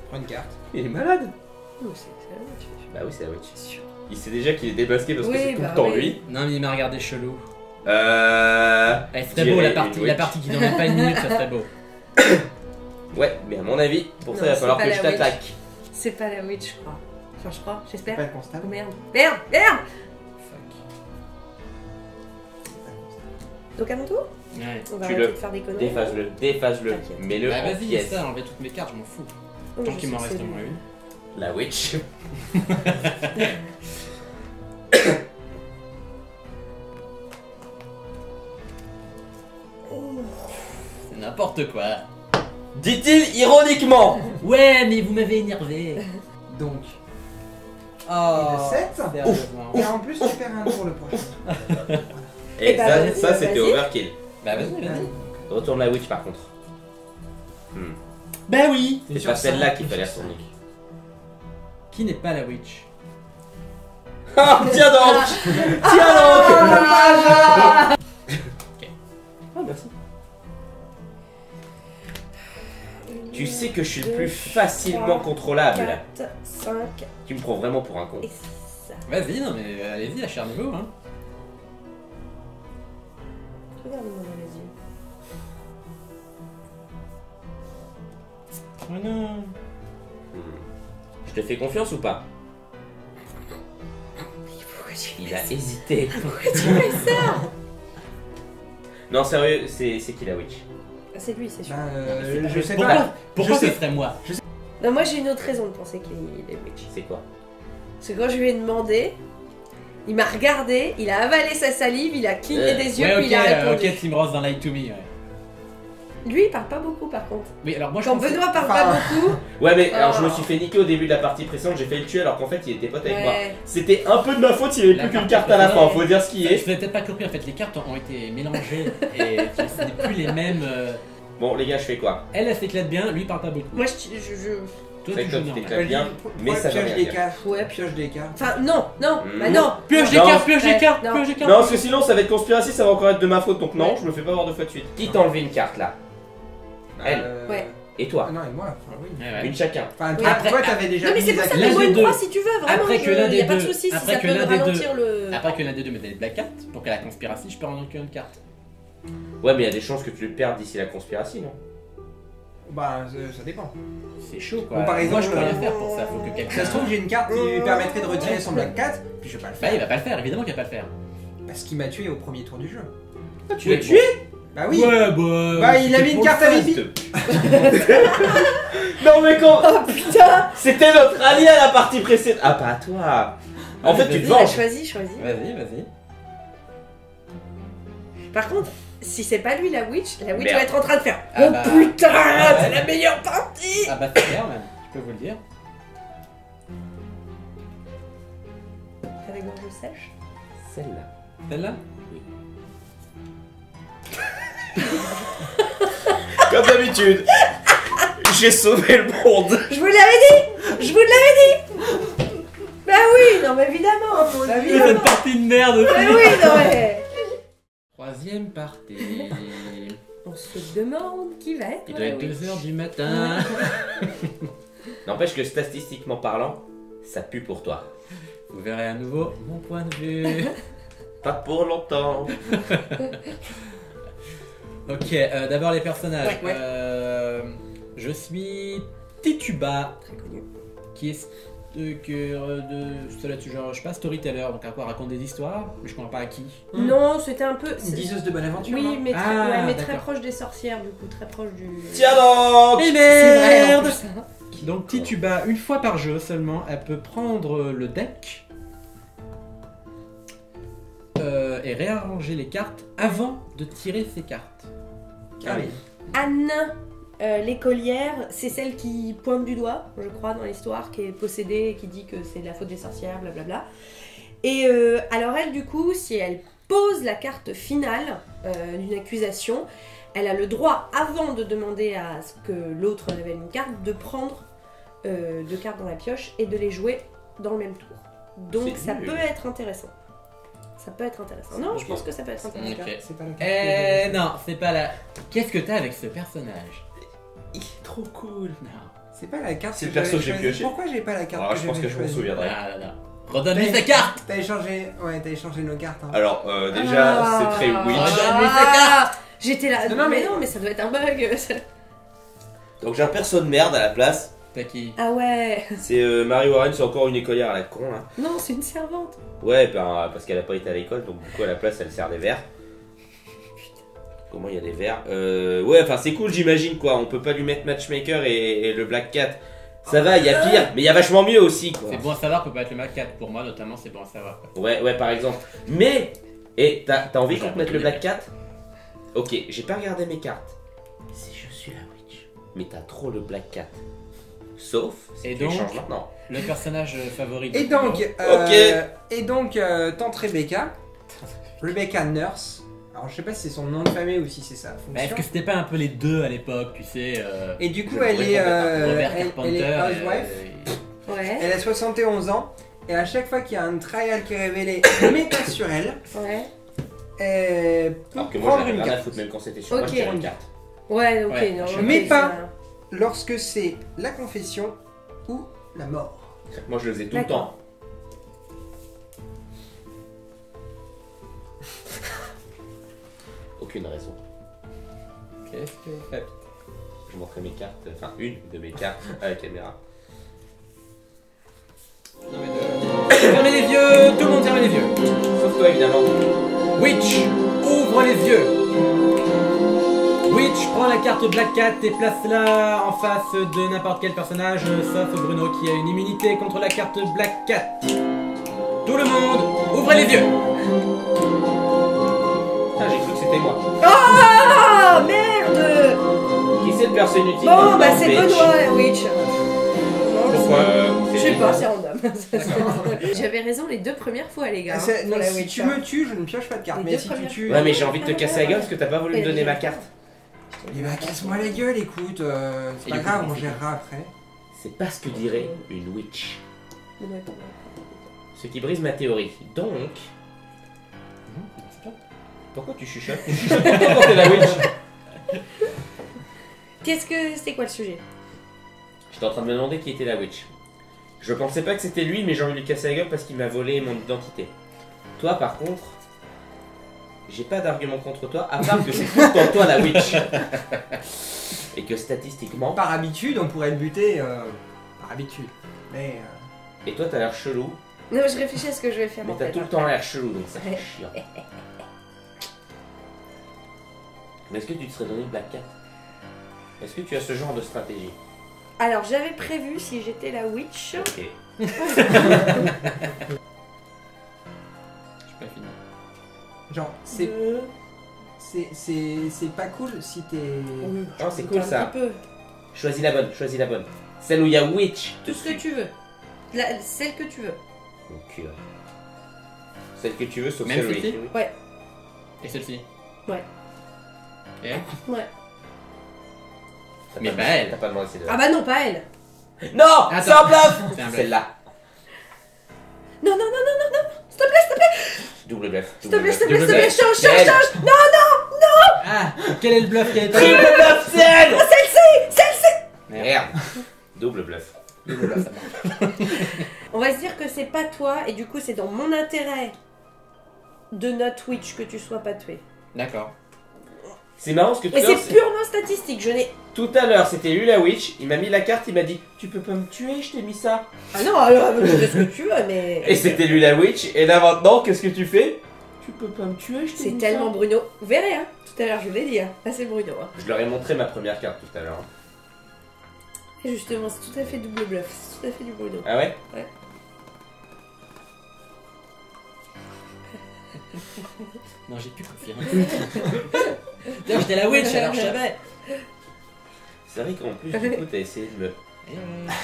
Prends une carte. Il est malade. Oh, c'est la witch. Bah oui, c'est la witch. Sûr. Il sait déjà qu'il est démasqué parce que Oui, c'est tout bah le temps oui. lui. Non mais il m'a regardé chelou. Eh, Elle serait beau dirais la une witch. partie qui n'en même pas une minute, ça serait beau. Ouais, mais à mon avis, pour ça, Non, il va c'est falloir pas que la je witch. t'attaque. C'est pas la witch, je crois. Enfin, je crois, C'est j'espère. pas le constable. Oh merde. Merde! Merde! Donc à mon tour, Ouais. on va Tu arrêter le de faire des conneries. Déphase-le, T'inquiète. mets-le Bah en vas-y, pièces. ça, enlevez toutes mes cartes, je m'en fous. Oh, Tant je qu'il m'en sais que reste c'est au moins lui. une. La witch. C'est n'importe quoi. Dit-il ironiquement. Ouais, mais vous m'avez énervé. Donc, Oh, et de 7. sérieusement. Et en plus, tu perds un pour le prochain. Et bah, ça, vas-y, ça c'était vas-y. overkill. Bah vas-y, vas-y. Retourne la witch par contre. Bah oui. C'est pas celle-là qu'il fallait retourner. Qui n'est pas la witch? Ah, tiens donc. Tiens donc. Ah, merci. Tu sais que je suis le plus facilement contrôlable. 4, 5 Tu me prends vraiment pour un con. et 6. Vas-y, non mais allez-y, acharnez-vous, hein. Regarde-moi dans les yeux. Oh non. Je te fais confiance ou pas? Pourquoi tu Il a hésité. Pourquoi tu fais ça? Non, sérieux, c'est qui la witch? Ah, c'est lui, c'est sûr. Je sais Pourquoi, pas. pourquoi Je ce sais- serait moi? Non, moi j'ai une autre raison de penser qu'il est witch. C'est quoi? Parce que quand je lui ai demandé, il m'a regardé, il a avalé sa salive, il a cligné des yeux, Ouais, puis il a répondu. ok, Tim Ross dans Light to Me, ouais. Lui, il parle pas beaucoup par contre. Oui, alors moi je Quand pensais... Benoît parle pas beaucoup, Ouais, mais alors Oh. je me suis fait niquer au début de la partie précédente, j'ai failli le tuer alors qu'en fait il était pote avec moi. ouais. C'était un peu de ma faute, il n'y avait La plus qu'une partie carte à la fin, précédente. faut dire ce qui Je est. l'ai peut-être pas compris, en fait, les cartes ont été mélangées et ce n'est plus les mêmes... Bon, les gars, je fais quoi? Elle s'éclate bien, lui il parle pas beaucoup. Moi, Toi C'est tu que toi, joues tu normal. t'éclates bien, mais ça veut pioche rien des dire. cartes. Ouais. Pioche des cartes. Enfin, non, non, Mm. bah non. Pioche des Non. cartes, pioche des Ouais, cartes, non. pioche des cartes. Non, parce que sinon ça va être conspiracy, ça va encore être de ma faute, donc non, je me fais pas avoir deux fois de suite. Qui t'a enlevé une carte là? Elle. Ouais. Et toi? Ah non, et moi, enfin oui. Ouais, ouais. Une chacun. Enfin, Oui. toi, Après- toi, t'avais déjà Non, mais c'est mis pour à ça, l'un mais moi des une deux. croix si tu veux, vraiment. Après que l'un des y a pas de deux- soucis si après ça que peut l'un des ralentir le. Après que l'un des deux me donne des black cartes, donc à la conspiracy, je peux en enlever une carte. Ouais, mais il y a des chances que tu le perdes d'ici la conspiracy, non? Bah, ça dépend. C'est chaud quoi. Bon, par Moi exemple, je peux rien faire pour ça, faut que quelqu'un. Ça se trouve, j'ai une carte qui lui permettrait de retirer son Black 4, puis je vais pas le Bah il faire. va pas le faire, évidemment qu'il va pas le faire. Parce qu'il m'a tué au premier tour du jeu. Tu l'as tué? Bah oui. Ouais, bah. Bah, il a mis une carte à S'il Vivi. te plaît. Non, mais quand. Oh putain! C'était notre allié à la partie précédente. Ah, pas à toi. En fait, tu te Vas-y, venges. choisis. Vas-y, vas-y. Par contre, si c'est pas lui la witch Merde. va être en train de faire. Ah Oh bah. putain! Ah C'est ouais. la meilleure partie! Ah bah c'est clair même, je peux vous le dire. Avec gorge sèche. Celle-là. Celle-là? Comme d'habitude. J'ai sauvé le monde. Je vous l'avais dit! Je vous l'avais dit! Bah oui, non mais évidemment! Bah Cette évidemment! partie de merde Bah oui, non mais. Troisième partie. On se demande qui va être. Il doit être la 2h du matin. N'empêche que statistiquement parlant, ça pue pour toi. Vous verrez à nouveau mon point de vue. Pas pour longtemps. Ok, d'abord les personnages. Ouais, ouais. Je suis Tituba, Très connu. qui est ça doit être genre, je sais pas, storyteller, donc à quoi raconte des histoires, mais je comprends pas à qui. Non, c'était un peu. Une diseuse de bonne aventure. Oui, non mais, très, Ah, ouais, mais très d'accord. proche des sorcières, du coup, très proche du. Tiens donc. Et C'est vrai, en merde. plus, hein. Donc Tituba, une fois par jeu seulement, elle peut prendre le deck et réarranger les cartes avant de tirer ses cartes. Ah oui. Anne, l'écolière, c'est celle qui pointe du doigt, je crois, dans l'histoire, qui est possédée et qui dit que c'est de la faute des sorcières, blablabla. Et alors elle, du coup, si elle pose la carte finale d'une accusation, elle a le droit, avant de demander à ce que l'autre révèle une carte, de prendre deux cartes dans la pioche et de les jouer dans le même tour. Donc C'est ça nul. peut être intéressant. Ça peut être intéressant. Non, je Ok. pense que ça peut être intéressant. Ok. C'est pas la carte. Eh non, c'est pas la... Qu'est-ce que t'as avec ce personnage? Il est trop cool. Non. C'est pas la carte C'est que le perso j'avais que j'ai choisie. pioché. Pourquoi j'ai pas la carte Alors, je pense que je m'en Non, souviendrai. non, non. Redonne-lui sa carte. T'as échangé... Ouais, t'as échangé nos cartes. Hein. Alors, déjà, Ah. c'est très witch. Redonne-lui sa carte. J'étais là. Non, non, mais mais- non, mais ça doit être un bug. Donc, j'ai un perso de merde à la place. T'as qui? Ah ouais. C'est Mary Warren, c'est encore une écolière à la con là. Non, c'est une servante. Ouais, ben, parce qu'elle a pas été à l'école, donc du coup à la place elle sert des verres. Comment il y a des verres Ouais, enfin c'est cool, j'imagine quoi. On peut pas lui mettre matchmaker et le Black Cat. Ça va, il y a pire, mais il y a vachement mieux aussi quoi. C'est bon à savoir qu'on peut être le Mac 4. Pour moi, notamment, c'est bon à savoir. Quoi. Ouais, par exemple. Mais, et t'as envie J'ai qu'on te un mette peu le de Black Cat? Ok, j'ai pas regardé mes cartes. Si je suis la witch, mais t'as trop le Black Cat. Sauf si Et tu donc échanges maintenant. Le personnage favori de Et donc, Ok. tante Rebecca Nurse. Alors je sais pas si c'est son nom de famille ou si c'est sa Bah, fonction. est-ce que c'était pas un peu les deux à l'époque, tu sais Et du coup, Je elle pourrais est, Robert elle Carpenter. est housewife. Ouais. Elle a 71 ans. Et à chaque fois qu'il y a un trial qui est révélé, mais pas sur elle, Ouais. elle peut Alors que moi, prendre j'avais une rien à carte. foutre, même quand c'était sur moi, Ok. je tire une carte. Ouais, ok. Ouais, non, je- ok, Mais ça- pas. Lorsque c'est la confession ou la mort. Moi, je le faisais tout le D'accord. temps. Aucune raison. Qu'est-ce que vous faites? Je montrais mes cartes, enfin une de mes cartes à la caméra. Fermez les yeux, tout le monde ferme les yeux. Sauf toi, évidemment. Witch, ouvre les yeux. Witch, prends la carte Black Cat et place-la en face de n'importe quel personnage, sauf Bruno qui a une immunité contre la carte Black Cat. Tout le monde, ouvrez les yeux. Ah, j'ai cru que c'était moi. Ah merde. Qui c'est le perso inutile Bon, dans bah le c'est pitch Benoît Witch. Non, Pourquoi je sais pas, c'est random. J'avais raison les deux premières fois, les gars. Ah, c'est- pour non, la si Witch, tu hein. me tues, je ne pioche pas de carte. Les Mais deux si tu premières tues. Ouais, mais j'ai envie de te casser la gueule parce que t'as pas voulu me donner ma carte. Eh bah, casse-moi la gueule, écoute. C'est Et pas du coup, grave, on c'est- gérera après. C'est pas ce que dirait une witch. Benoît est pas mal. Ce qui brise ma théorie. Donc, pourquoi tu chuchotes Tu chuchotes pourquoi quand t'es la witch Qu'est-ce que c'était quoi le sujet? J'étais en train de me demander qui était la witch. Je pensais pas que c'était lui, mais j'ai envie de lui casser la gueule parce qu'il m'a volé mon identité. Toi, par contre, j'ai pas d'argument contre toi, à part que c'est tout le temps toi la witch. Et que statistiquement, Par habitude, on pourrait le buter. Par habitude. Mais. et toi t'as l'air chelou, Non, je réfléchis à ce que je vais faire mais en t'as fait. tout le temps l'air chelou, donc ça fait Ouais. chiant. Mais est-ce que tu te serais donné Black Cat? Est-ce que tu as ce genre de stratégie? Alors, j'avais prévu si j'étais la Witch. Ok. J'ai pas fini. Genre, c'est pas cool si t'es. Oh, c'est cool, ça. Un petit peu. Choisis la bonne, choisis la bonne. Celle où il y a witch. Tout ce que tu veux. Celle que tu veux. Donc, celle que tu veux, sauf Même celle où il y a celle-ci écrit Ouais. Et celle-ci? Ouais. Et Ouais. T'as Mais pas- pas elle. T'as pas demandé ces deux. Ah bah non, pas elle. Non, Attends. c'est un bluff. C'est un bluff. Celle-là. Non, non, non, non, non, non. S'il te plaît, Double bluff. s'il te plaît, s'il te plaît, Double s'il te plaît, bluff. change, change, Elle. change. Ah, quel est le bluff qui a été... Triple bluff, c'est elle. Celle-ci. Merde. Double bluff. Double bluff, ça marche. On va se dire que c'est pas toi, et du coup, c'est dans mon intérêt de notre Witch que tu sois pas tué. D'accord. C'est marrant parce que tout Mais à l'heure, c'est purement statistique, je n'ai... tout à l'heure, c'était lui la witch. Il m'a mis la carte, il m'a dit tu peux pas me tuer, je t'ai mis ça. Ah non, alors, tu fais ce que tu veux, mais... Et c'était lui la witch. Et là maintenant, qu'est-ce que tu fais? Tu peux pas me tuer, je t'ai C'est mis tellement ça. Bruno. Vous verrez, hein. Tout à l'heure, je vous l'ai dit, hein. Là, c'est Bruno, hein. Je leur ai montré ma première carte tout à l'heure. Et justement, c'est tout à fait double bluff. C'est tout à fait du Bruno. Ah ouais? Non, j'ai pu confirmer. Tiens, j'étais la witch, alors je savais. C'est vrai qu'en plus, du coup, t'as essayé de me. Eh ouais.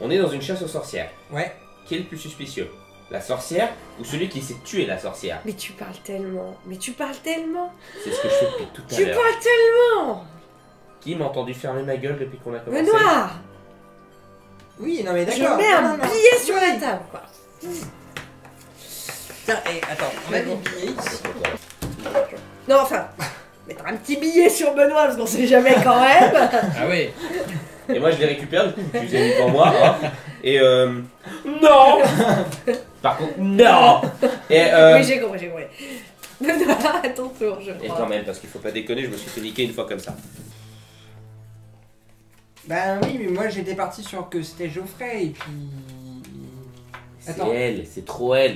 On est dans une chasse aux sorcières. Ouais. Qui est le plus suspicieux? La sorcière ou celui qui s'est tué la sorcière? Mais tu parles tellement. Mais tu parles tellement. C'est ce que je fais depuis tout à Tu l'heure. parles tellement. Qui m'a entendu fermer ma gueule depuis qu'on a commencé? Benoît, Oui, non mais je d'accord. mets Non, un non, non. billet sur la table, quoi. Tiens, attends, on a des billets ici. Non, enfin, mettre un petit billet sur Benoît, parce qu'on sait jamais quand même. Ah oui. Et moi je les récupère, du coup tu les as mis devant moi. Hein. Et non. Par contre, non. Et Oui, j'ai compris, j'ai compris. Benoît, à ton tour, je et crois. quand même, parce qu'il faut pas déconner, je me suis fait niquer une fois comme ça. Bah oui, mais moi j'étais parti sur que c'était Geoffrey et puis. C'est Attends. elle, c'est trop elle.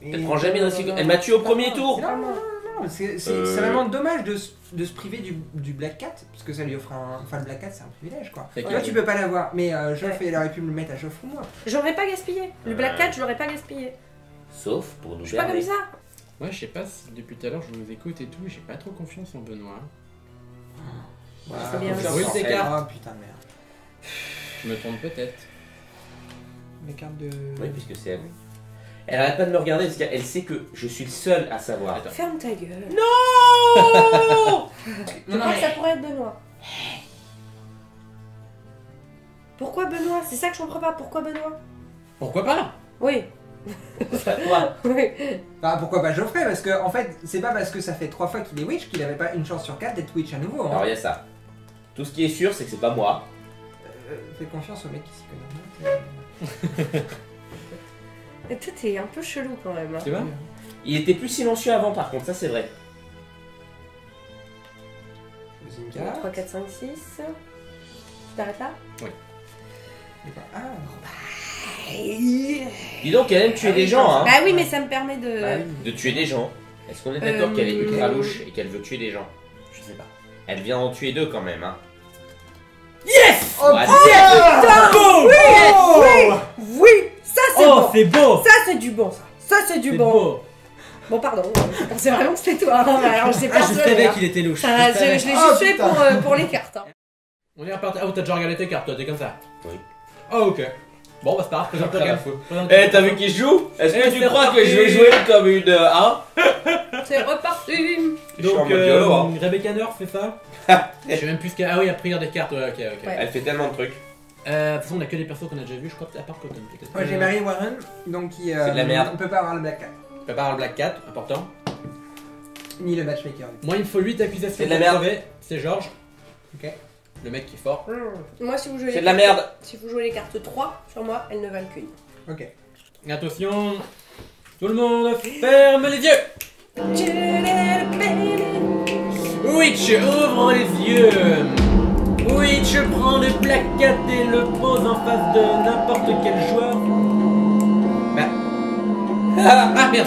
Et- Elle prend jamais non, d'aussi. non, Elle non. m'a tué au premier tour. Non, non, non, c'est Euh. vraiment dommage de se priver du Black Cat, parce que ça lui offre un. Enfin, le Black Cat c'est un privilège quoi. C'est Toi clair. tu peux pas l'avoir, mais Geoffrey il aurait pu me le mettre à Geoffrey ou moi. J'aurais pas gaspillé. Le Black Cat, je l'aurais pas gaspillé. Sauf pour nous Je suis pas comme berner. ça. Moi, je sais pas si depuis tout à l'heure je vous écoute et tout, j'ai pas trop confiance en Benoît. Voilà, C'est bien. confiance Oui, en c'est elle. cartes. Oh putain de merde. Je me trompe peut-être. Les cartes de. Oui, puisque c'est elle. Elle arrête pas de me regarder parce qu'elle sait que je suis le seul à savoir. Attends. Ferme ta gueule. Non Je crois que ça pourrait être Benoît. Pourquoi Benoît? C'est ça que je comprends pas. Pourquoi Benoît? Pourquoi pas? Oui. Toi. Oui. Bah pourquoi pas Geoffrey? Parce que en fait, c'est pas parce que ça fait 3 fois qu'il est witch qu'il avait pas une chance sur 4 d'être witch à nouveau. Hein. Alors il y a ça. Tout ce qui est sûr, c'est que c'est pas moi. Fais confiance au mec qui s'y connaît. Et toi, t'es un peu chelou quand même. Hein. Tu vois? Il était plus silencieux avant, par contre, ça c'est vrai. Choisis une carte. 3, 4, 5, 6. Tu t'arrêtes là? Et bah, ah. Dis donc, elle aime tuer des gens, hein. Bah oui, mais ça me permet de. Bah oui. De tuer des gens. Est-ce qu'on est d'accord qu'elle est ultra louche et qu'elle veut tuer des gens? Je sais pas. Elle vient en tuer 2 quand même, hein. Yes! Oh Ouais, putain! Boum! Oui, ça c'est Oh, bon. c'est beau! Ça c'est du bon, ça. Ça c'est du C'est bon. beau! Bon, pardon. Je pensais vraiment que c'était toi. Hein. Alors, je sais Ah, pas. je savais qu'il était louche. Ça, Je savais. je l'ai Oh, juste fait putain. pour les cartes. Hein. On est reparti. Ah, oh, t'as déjà regardé tes cartes, toi, t'es comme ça? Oui. Oh, ok. Bon, bah, c'est pas grave, présente-toi Après la quand faute. même. Eh, t'as vu qui joue? Est-ce Eh, que tu c'est crois que reparti. je vais jouer comme une. Hein? C'est reparti. Je suis en Donc, mode YOLO, hein. Rebecca Nerf fait ça? Je sais même plus ce qu'elle. Ah oui, après, il y a des cartes. Ouais, ok, ok. Ouais. Elle fait tellement de trucs. De toute façon, on a que des persos qu'on a déjà vus, je crois, à part Cotton, peut-être. Moi j'ai Mary Warren, donc qui. C'est de la merde. On peut pas avoir le Black Cat. Prépare le Black Cat, important. Ni le matchmaker. Moi, il me faut 8 accusations. C'est de la pour merde. sauver. C'est Georges. Ok. Le mec qui est fort. Moi, si vous jouez. C'est de la merde. Si vous jouez les cartes 3 sur moi, elles ne valent qu'une. Ok. Attention. Tout le monde ferme les yeux. Witch, ouvre les yeux. Witch prend le Black Cat et le pose en face de n'importe quel joueur. Ah merde.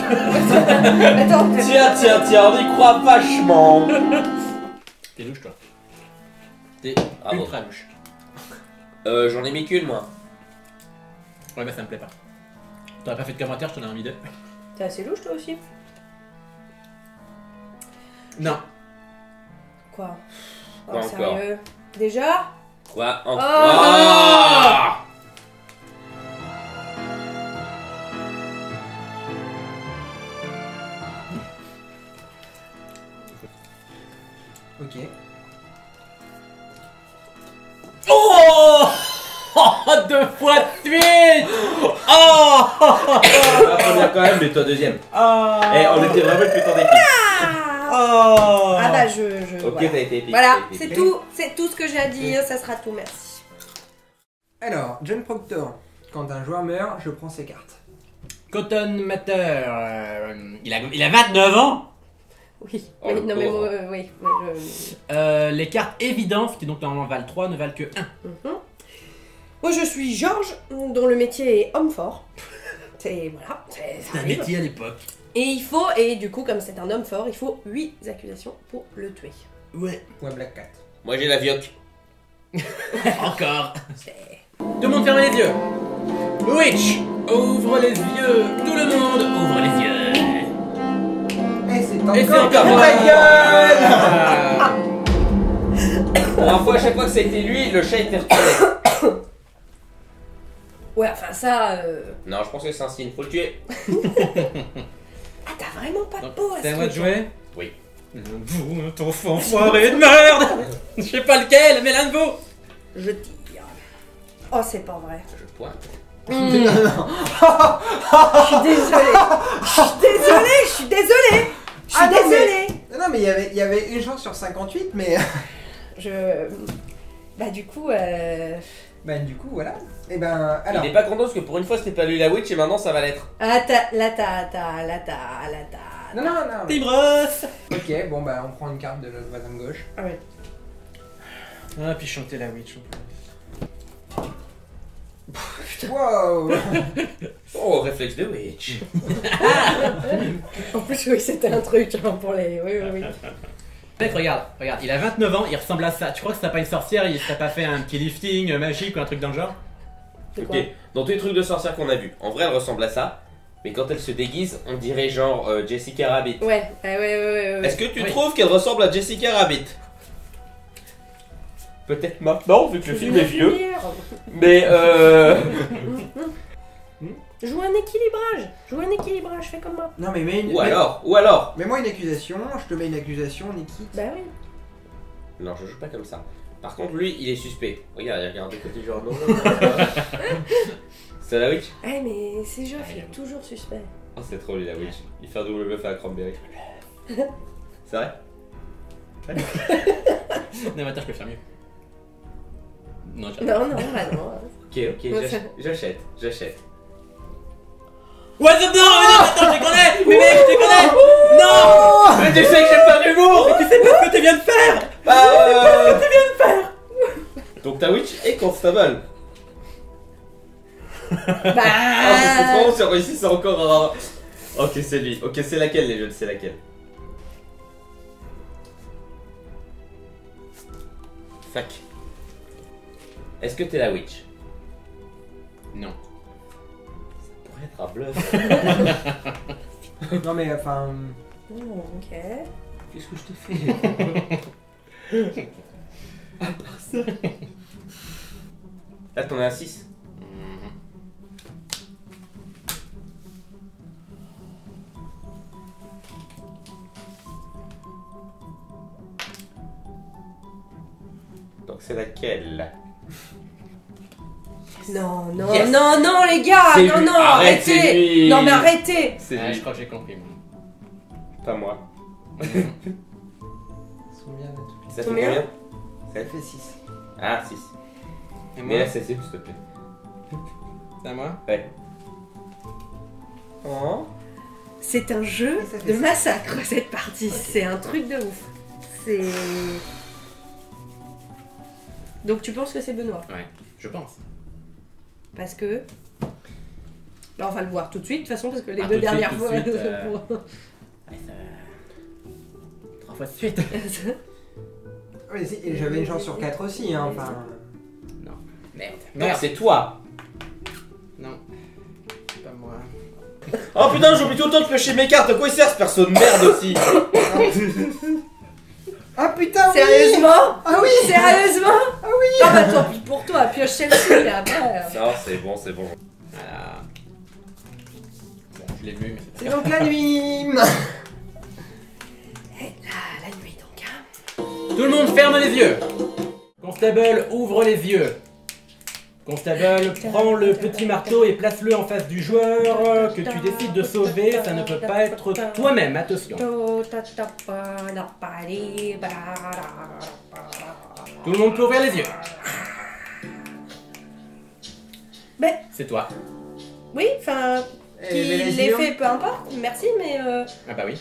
Attends. Tiens, on y croit vachement. T'es louche, toi. T'es Bravo. ultra louche. J'en ai mis qu'une, moi. Ouais, bah ça me plaît pas. T'aurais pas fait de commentaire, je t'en aurais mis 2. T'es assez louche, toi aussi. Non. Quoi? Quoi Oh, encore? sérieux? Déjà? Quoi Oh. Ah Ok. Oh, 2 fois de suite. Oh. La première quand même, mais toi deuxième. Eh, on était vraiment une putain d'équipe. Oh. Ah bah je. Ok, voilà. t'as été épique. Voilà, t'as été c'est épique. tout ce que j'ai à dire, ça sera tout, merci. Alors, John Proctor. Quand un joueur meurt, je prends ses cartes. Cotton Matter, il a 29 ans. Oui, Oh, oui, le non mais pauvre. moi, oui. Les cartes évidentes, qui donc normalement valent 3, ne valent que 1. Moi je suis Georges, dont le métier est homme fort. C'est voilà, ça C'est un arrive. métier à l'époque. Et du coup, comme c'est un homme fort, il faut 8 accusations pour le tuer. Ouais. Ou un Black Cat. Moi j'ai la vioque. Encore. C'est. Tout le monde ferme les yeux. Witch, ouvre les yeux. Tout le monde ouvre les yeux. Eh, c'est Et c'est encore encore ta moi. gueule. Ah. Pour info, à chaque fois que ça a été lui, le chat était retourné. Ouais, enfin ça. Non, je pense que c'est un signe, faut le tuer. Ah, t'as vraiment pas de Donc, peau à c'est ce à moi de truc. jouer. Oui. Vous, ton enfoiré de merde. Je sais pas lequel, mais l'un de vous. Je tire. Oh, c'est pas vrai. Je pointe. Je suis désolée. Je suis désolée. Ah, non, désolée. Non, mais il y avait une chance sur 58, mais. Bah, du coup, Bah, du coup, voilà. Et ben, alors. Il est pas content parce que pour une fois c'était pas lui la witch et maintenant ça va l'être. Ah, là, t'as. Non, non, non. mais- Team Ross. Ok, bon, bah, on prend une carte de notre voisin de gauche. Ah ouais. Ah, puis chanter la witch. Wow. Oh, réflexe de witch. En plus, oui, c'était un truc hein, pour les. Oui, oui, oui. Mec, regarde, il a 29 ans, il ressemble à ça. Tu crois que c'est pas une sorcière, il serait pas fait un petit lifting magique ou un truc dans le genre? C'est quoi? Ok, dans tous les trucs de sorcière qu'on a vu, en vrai elle ressemble à ça, mais quand elle se déguise, on dirait genre Jessica Rabbit. Ouais. Est-ce que tu Oui. trouves qu'elle ressemble à Jessica Rabbit? Peut-être maintenant, vu que le film est vieux. Finir. Mais Joue un équilibrage, fais comme moi. Non mais mets une... Ou alors. Mets-moi une accusation, je te mets une accusation, Niki. Bah oui. Non, je joue pas comme ça. Par contre, lui, il est suspect. Regarde, il regarde de côté genre non. C'est la witch? Eh mais c'est Geoff, il est toujours suspect. Oh, c'est trop lui la witch. Il fait un double bluff à la cranberry. C'est vrai? Non, mais attends, je peux faire mieux. Non, j'arrive. Non, bah non. Ok, j'achète. What the non, mais non, attends, je te connais! Mais mec, je te connais! Non! Mais tu sais que j'aime pas l'humour! Mais tu sais pas ce que tu viens de faire! Donc ta witch est constable. Bah. Ah, c'est trop bon, c'est réussi, c'est encore un... Ok, c'est lui. Ok, c'est laquelle les jeunes? C'est laquelle? Fuck. Est-ce que t'es la witch? Non. Ça pourrait être un bluff. Non mais enfin... Oh, ok. Qu'est-ce que je te fais? À part ça. Là, t'en as 6. Donc c'est laquelle? Non, Yes. non, les gars, C'est non, lui. non, Arrête, c'est arrêtez. lui. Non, mais arrêtez. C'est Ah, lui. je crois que j'ai compris. Moi. Pas moi. Combien là tout Ça fait Combien? combien? Ça fait 6. Ah, 6. Et Mais moi, là, c'est s'il te plaît. c'est à moi? Ouais. Oh. C'est un jeu Ça fait de ça. massacre, cette partie. C'est un truc de ouf. C'est... Donc tu penses que c'est Benoît? Ouais, je pense. Parce que... Là, on va le voir tout de suite, de toute façon, parce que les Ah, deux tout de suite, dernières tout de fois... suite, Ouais, ça... 3 fois de suite. Ouais, si, et j'avais une chance sur 4 aussi, hein, enfin... Merde. Non, Merde. c'est toi. Non. C'est pas moi. Oh putain, j'oublie tout le temps de piocher mes cartes. À quoi il sert ce perso de merde aussi? Ah putain, oui. Sérieusement? Ah oui. Sérieusement? Ah oui. Ah bah tant pis pour toi, pioche celle-ci, là, après. Non, c'est bon, c'est bon. Voilà. Bon, je l'ai vu, mais C'est donc la nuit. La nuit, donc, hein. Tout le monde ferme les yeux. Constable, ouvre les yeux. Constable, prends le petit marteau et place-le en face du joueur que tu décides de sauver. Ça ne peut pas être toi-même, attention. Tout le monde peut ouvrir les yeux. Ben, C'est toi. oui, enfin, qui les l'ait yeux. fait, peu importe, merci, mais Ah bah oui.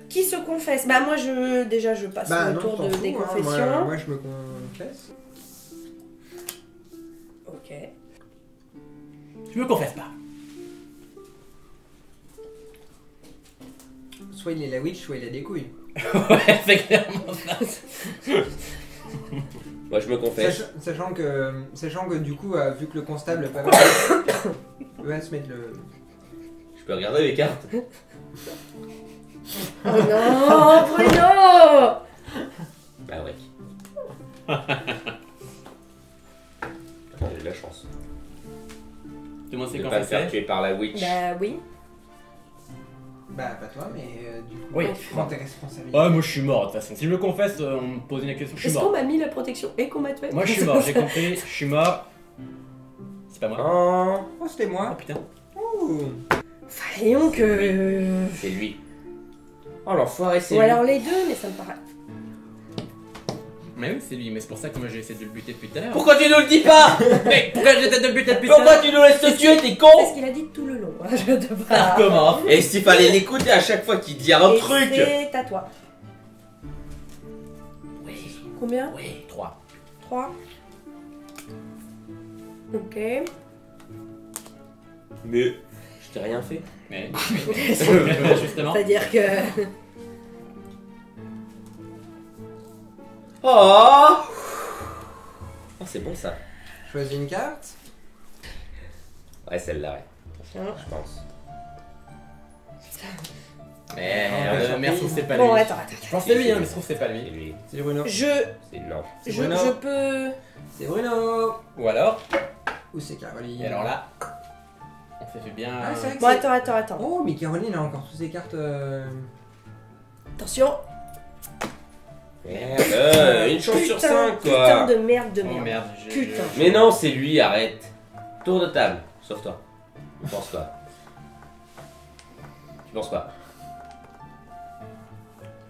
qui se confesse? Bah moi, déjà, je passe Bah le non, tour t'en fous, des hein, confessions. moi je me confesse. Ok. Je me confesse pas. Soit il est la witch, soit il a des couilles. Ouais, c'est clairement ça. Moi, je me confesse. Sachant que du coup, vu que le constable va se mettre le... Je peux regarder les cartes. Oh non, Bruno! Bah ouais. J'ai de la chance. Tout le monde s'est De pas me faire confessé. tuer par la witch. Bah oui. Bah pas toi, mais du coup, Oui. prends tes responsabilités. Ouais, moi je suis mort de toute façon. Si je me confesse, on me pose une question. Je suis Est-ce qu'on mort. m'a mis la protection et qu'on m'a tué? Moi je suis mort, j'ai compris. Je suis mort. C'est pas moi. Oh, Oh, c'était Oh moi. putain. Ouh. Voyons que... c'est lui. Oh l'enfoiré, c'est Ou lui. alors les deux, mais ça me paraît... Mais oui, c'est lui, mais c'est pour ça que moi j'ai essayé de le buter depuis tout à l'heure. Pourquoi tu nous le dis pas? Mais pourquoi j'essaie de le buter depuis tout à Pourquoi l'heure? tu nous laisses te tuer, t'es C'est con? ce qu'il a dit tout le long. Hein. Je Ça devrais... recommence. Et s'il fallait l'écouter à chaque fois qu'il dit un Et truc. c'est à toi. Oui, Combien? oui, 3. 3. Ok. Mais je t'ai rien fait. Mais justement. C'est-à-dire que... Oh, oh c'est bon ça. Choisis une carte. Ouais, celle-là, ouais. Tiens. Je pense. Merci, c'est pas Bon, lui. attends. Je pense que c'est lui, hein, mais je trouve que c'est pas C'est lui. lui. C'est Bruno. C'est non. Je peux. C'est Bruno. Ou alors, Ou c'est Caroline. et alors là, on s'est fait bien. Ah, c'est vrai que Bon, c'est- attends. Oh, mais Caroline a encore toutes ses cartes. Attention. Merde, une chance sur 5 Putain quoi. de merde de Oh merde. merde, Putain. Mais non, c'est lui, arrête. Tour de table, sauf toi. Tu penses quoi? Tu penses quoi?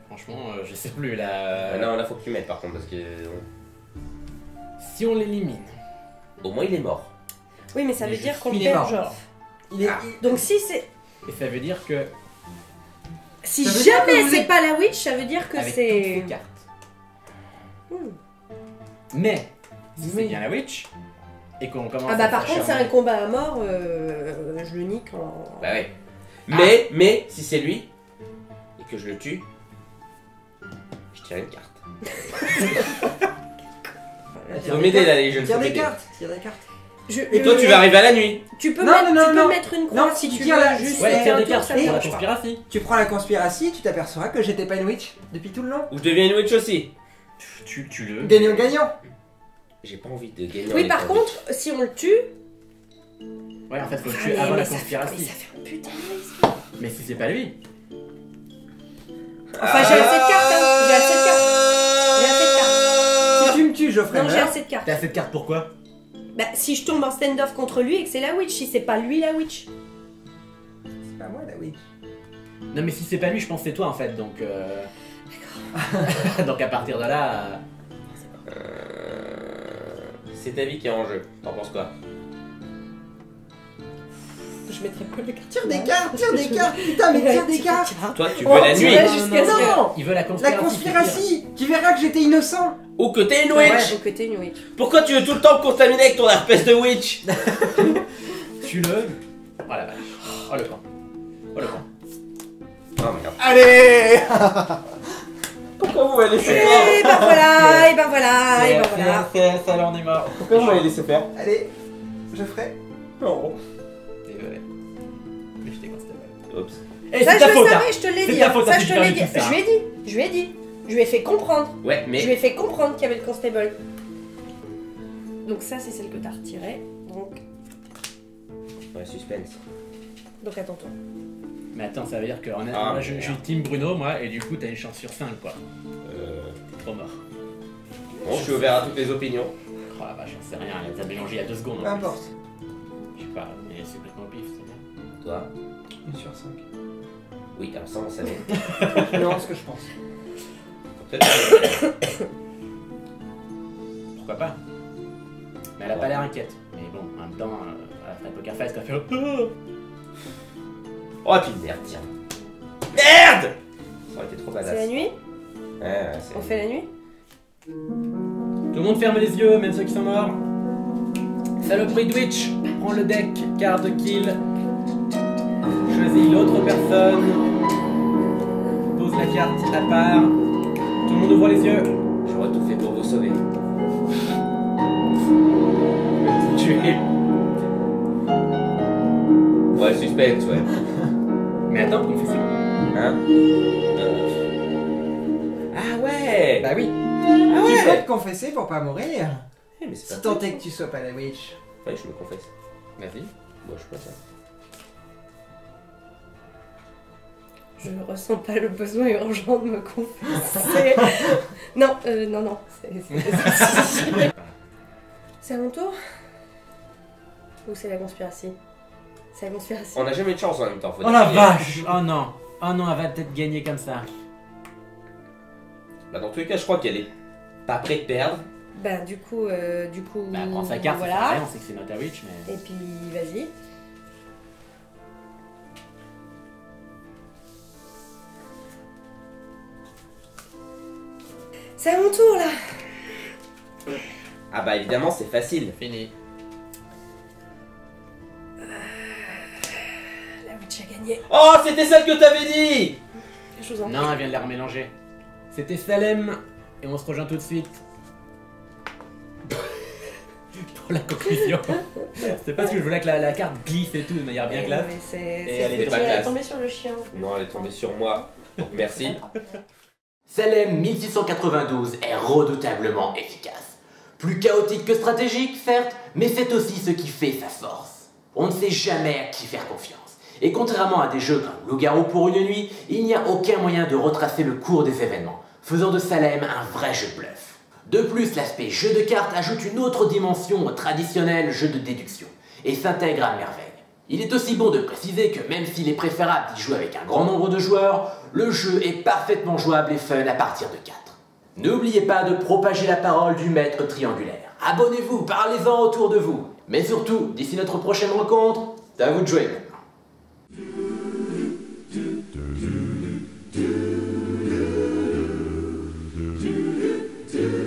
Franchement, je sais plus là. Non, là faut que tu mettes par contre parce que. Si on l'élimine. Au moins il est mort. Oui, mais ça Mais veut je dire qu'on suis perd mort. genre. Il est. Ah. Donc si c'est. Et ça veut dire que. Si Ça veut dire jamais que vous c'est êtes- pas la witch, ça veut dire que avec toutes c'est. ces cartes. Hmm. Mais, si c'est Oui. bien la witch, et qu'on commence Ah bah à par contre c'est un s'acharner- combat à mort, je le nique en... Bah ouais. Ah. Mais, si c'est lui, et que je le tue, je tire une carte. Faut m'aider là les jeunes, Tire faut des m'aider. cartes. Tire des cartes. Et toi tu vas arriver à la nuit. Tu peux, Non, mettre, non, tu peux non. mettre une croix Non, si tu tire veux, la- juste Ouais, faire tire un des tour, cartes ça pour la marche pas. conspiration. Tu prends la conspiratie, tu t'apercevras que j'étais pas une witch depuis tout le long. Ou je deviens une witch aussi. Tu le. Gagnant-gagnant. J'ai pas envie de gagner. en Oui par étant contre, si on le tue... Ouais, en fait, faut le Ah, tuer mais- avant mais la ça fait- conspiration. mais ça fait un putain de risque. Mais si c'est pas lui. Enfin j'ai assez de cartes, hein. J'ai assez de cartes. J'ai assez de cartes. Si tu me tues, Geoffrey Non j'ai meurt. assez de cartes. T'as cette carte pourquoi? Bah si je tombe en stand-off contre lui et que c'est la witch, si c'est pas lui la witch. C'est pas moi la witch. Non, mais si c'est pas lui, je pense que c'est toi en fait, donc. Donc à partir de là. C'est ta vie qui est en jeu. T'en penses quoi? Je mettrai pas les cartes. Tire des cartes, putain, mais tire des cartes. Toi tu Oh, veux la tu nuit. vas jusqu'à ce que- Non. Il veut la La conspiration. conspiratie. Tu verras que j'étais innocent. Ou que t'es une Ouais, witch. au côté une witch. Pourquoi tu veux tout le temps me contaminer avec ton herpès de witch? Tu le. Oh la vache. Oh le camp. Oh le camp. Oh merde. Allez. Pourquoi vous m'avez laissé Et faire? ben voilà, et ben voilà, et ben voilà. Ça l'en est mort. Pourquoi vous m'avez laissé faire? Allez, Geoffrey. Non. Désolé. Mais j'étais constable. Oups. Et Ça c'est je ta le faute, hein. savais, je te l'ai C'est dit. ta hein. faute, Ça hein, je si te tu l'ai perds dit. tout ça. Je lui ai dit. Je lui ai dit. Je lui ai fait comprendre. Ouais, Je lui ai mais. fait comprendre qu'il y avait le constable. Donc ça c'est celle que t'as retirée. Ouais, suspense. Donc attends-toi. Mais attends, ça veut dire que Ah, moi, je merde. suis team Bruno, moi, et du coup, t'as une chance sur 5, quoi. T'es trop mort. Bon, je suis ouvert à toutes les opinions. Oh la vache, j'en sais rien, t'as mélangé il y a 2 secondes. Peu en plus. importe. Je sais pas, mais c'est complètement au pif, c'est bien. Toi? 1 sur 5. Oui, alors ça on savait. Non, ce que je pense. Peut-être. Pourquoi pas? Mais elle a pas l'air inquiète. Mais bon, en même temps, elle a fait poker face, elle a fait. Oh, et puis merde, tiens. Merde! Ça aurait été trop C'est la badass. nuit? Ouais, c'est. On fait la nuit? Tout le monde ferme les yeux, même ceux qui sont morts. Saloperie de witch, prends le deck, carte kill. Choisis l'autre personne. Pose la carte à part. Tout le monde ouvre les yeux. J'aurais tout fait pour vous sauver. Tuer. Ouais, suspense, ouais. Mais attends, confession. Hein? Ah ouais! Bah oui. Ah Tu peux ouais! te confesser pour pas mourir. Eh, mais c'est Si pas tant est que tu sois pas la witch. Ouais, je me confesse. Vas-y. Moi, je suis pas ça. Je ressens pas le besoin urgent de me confesser. Non, non. C'est à mon tour? Ou c'est la conspiration? C'est la conspiration. On n'a jamais eu de chance en même temps. Faut Oh la définir. vache. Oh non. Oh non, elle va peut-être gagner comme ça. Bah, dans tous les cas, je crois qu'elle est pas prête de perdre. Bah du coup, Bah elle prend sa carte, ça sert à voilà. rien, on sait que c'est notre witch, mais. Et puis vas-y. C'est à mon tour là. Ah bah, évidemment, c'est facile. Fini. La witch a gagné. Oh, c'était celle que t'avais dit! Je vous en prie. Non, elle vient de la remélanger. C'était Salem, et on se rejoint tout de suite. la conclusion. C'était parce que je voulais que la carte glisse et tout de manière bien classe. Mais Et elle était pas elle est classe. tombée sur le chien. Non, elle est tombée sur moi. Donc merci. Salem 1692 est redoutablement efficace. Plus chaotique que stratégique, certes, mais c'est aussi ce qui fait sa force. On ne sait jamais à qui faire confiance. Et contrairement à des jeux comme Loup-garou pour une nuit, il n'y a aucun moyen de retracer le cours des événements, faisant de Salem un vrai jeu de bluff. De plus, l'aspect jeu de cartes ajoute une autre dimension au traditionnel jeu de déduction, et s'intègre à merveille. Il est aussi bon de préciser que même s'il est préférable d'y jouer avec un grand nombre de joueurs, le jeu est parfaitement jouable et fun à partir de 4. N'oubliez pas de propager la parole du maître triangulaire. Abonnez-vous, parlez-en autour de vous. Mais surtout, d'ici notre prochaine rencontre, c'est à vous de jouer maintenant. Do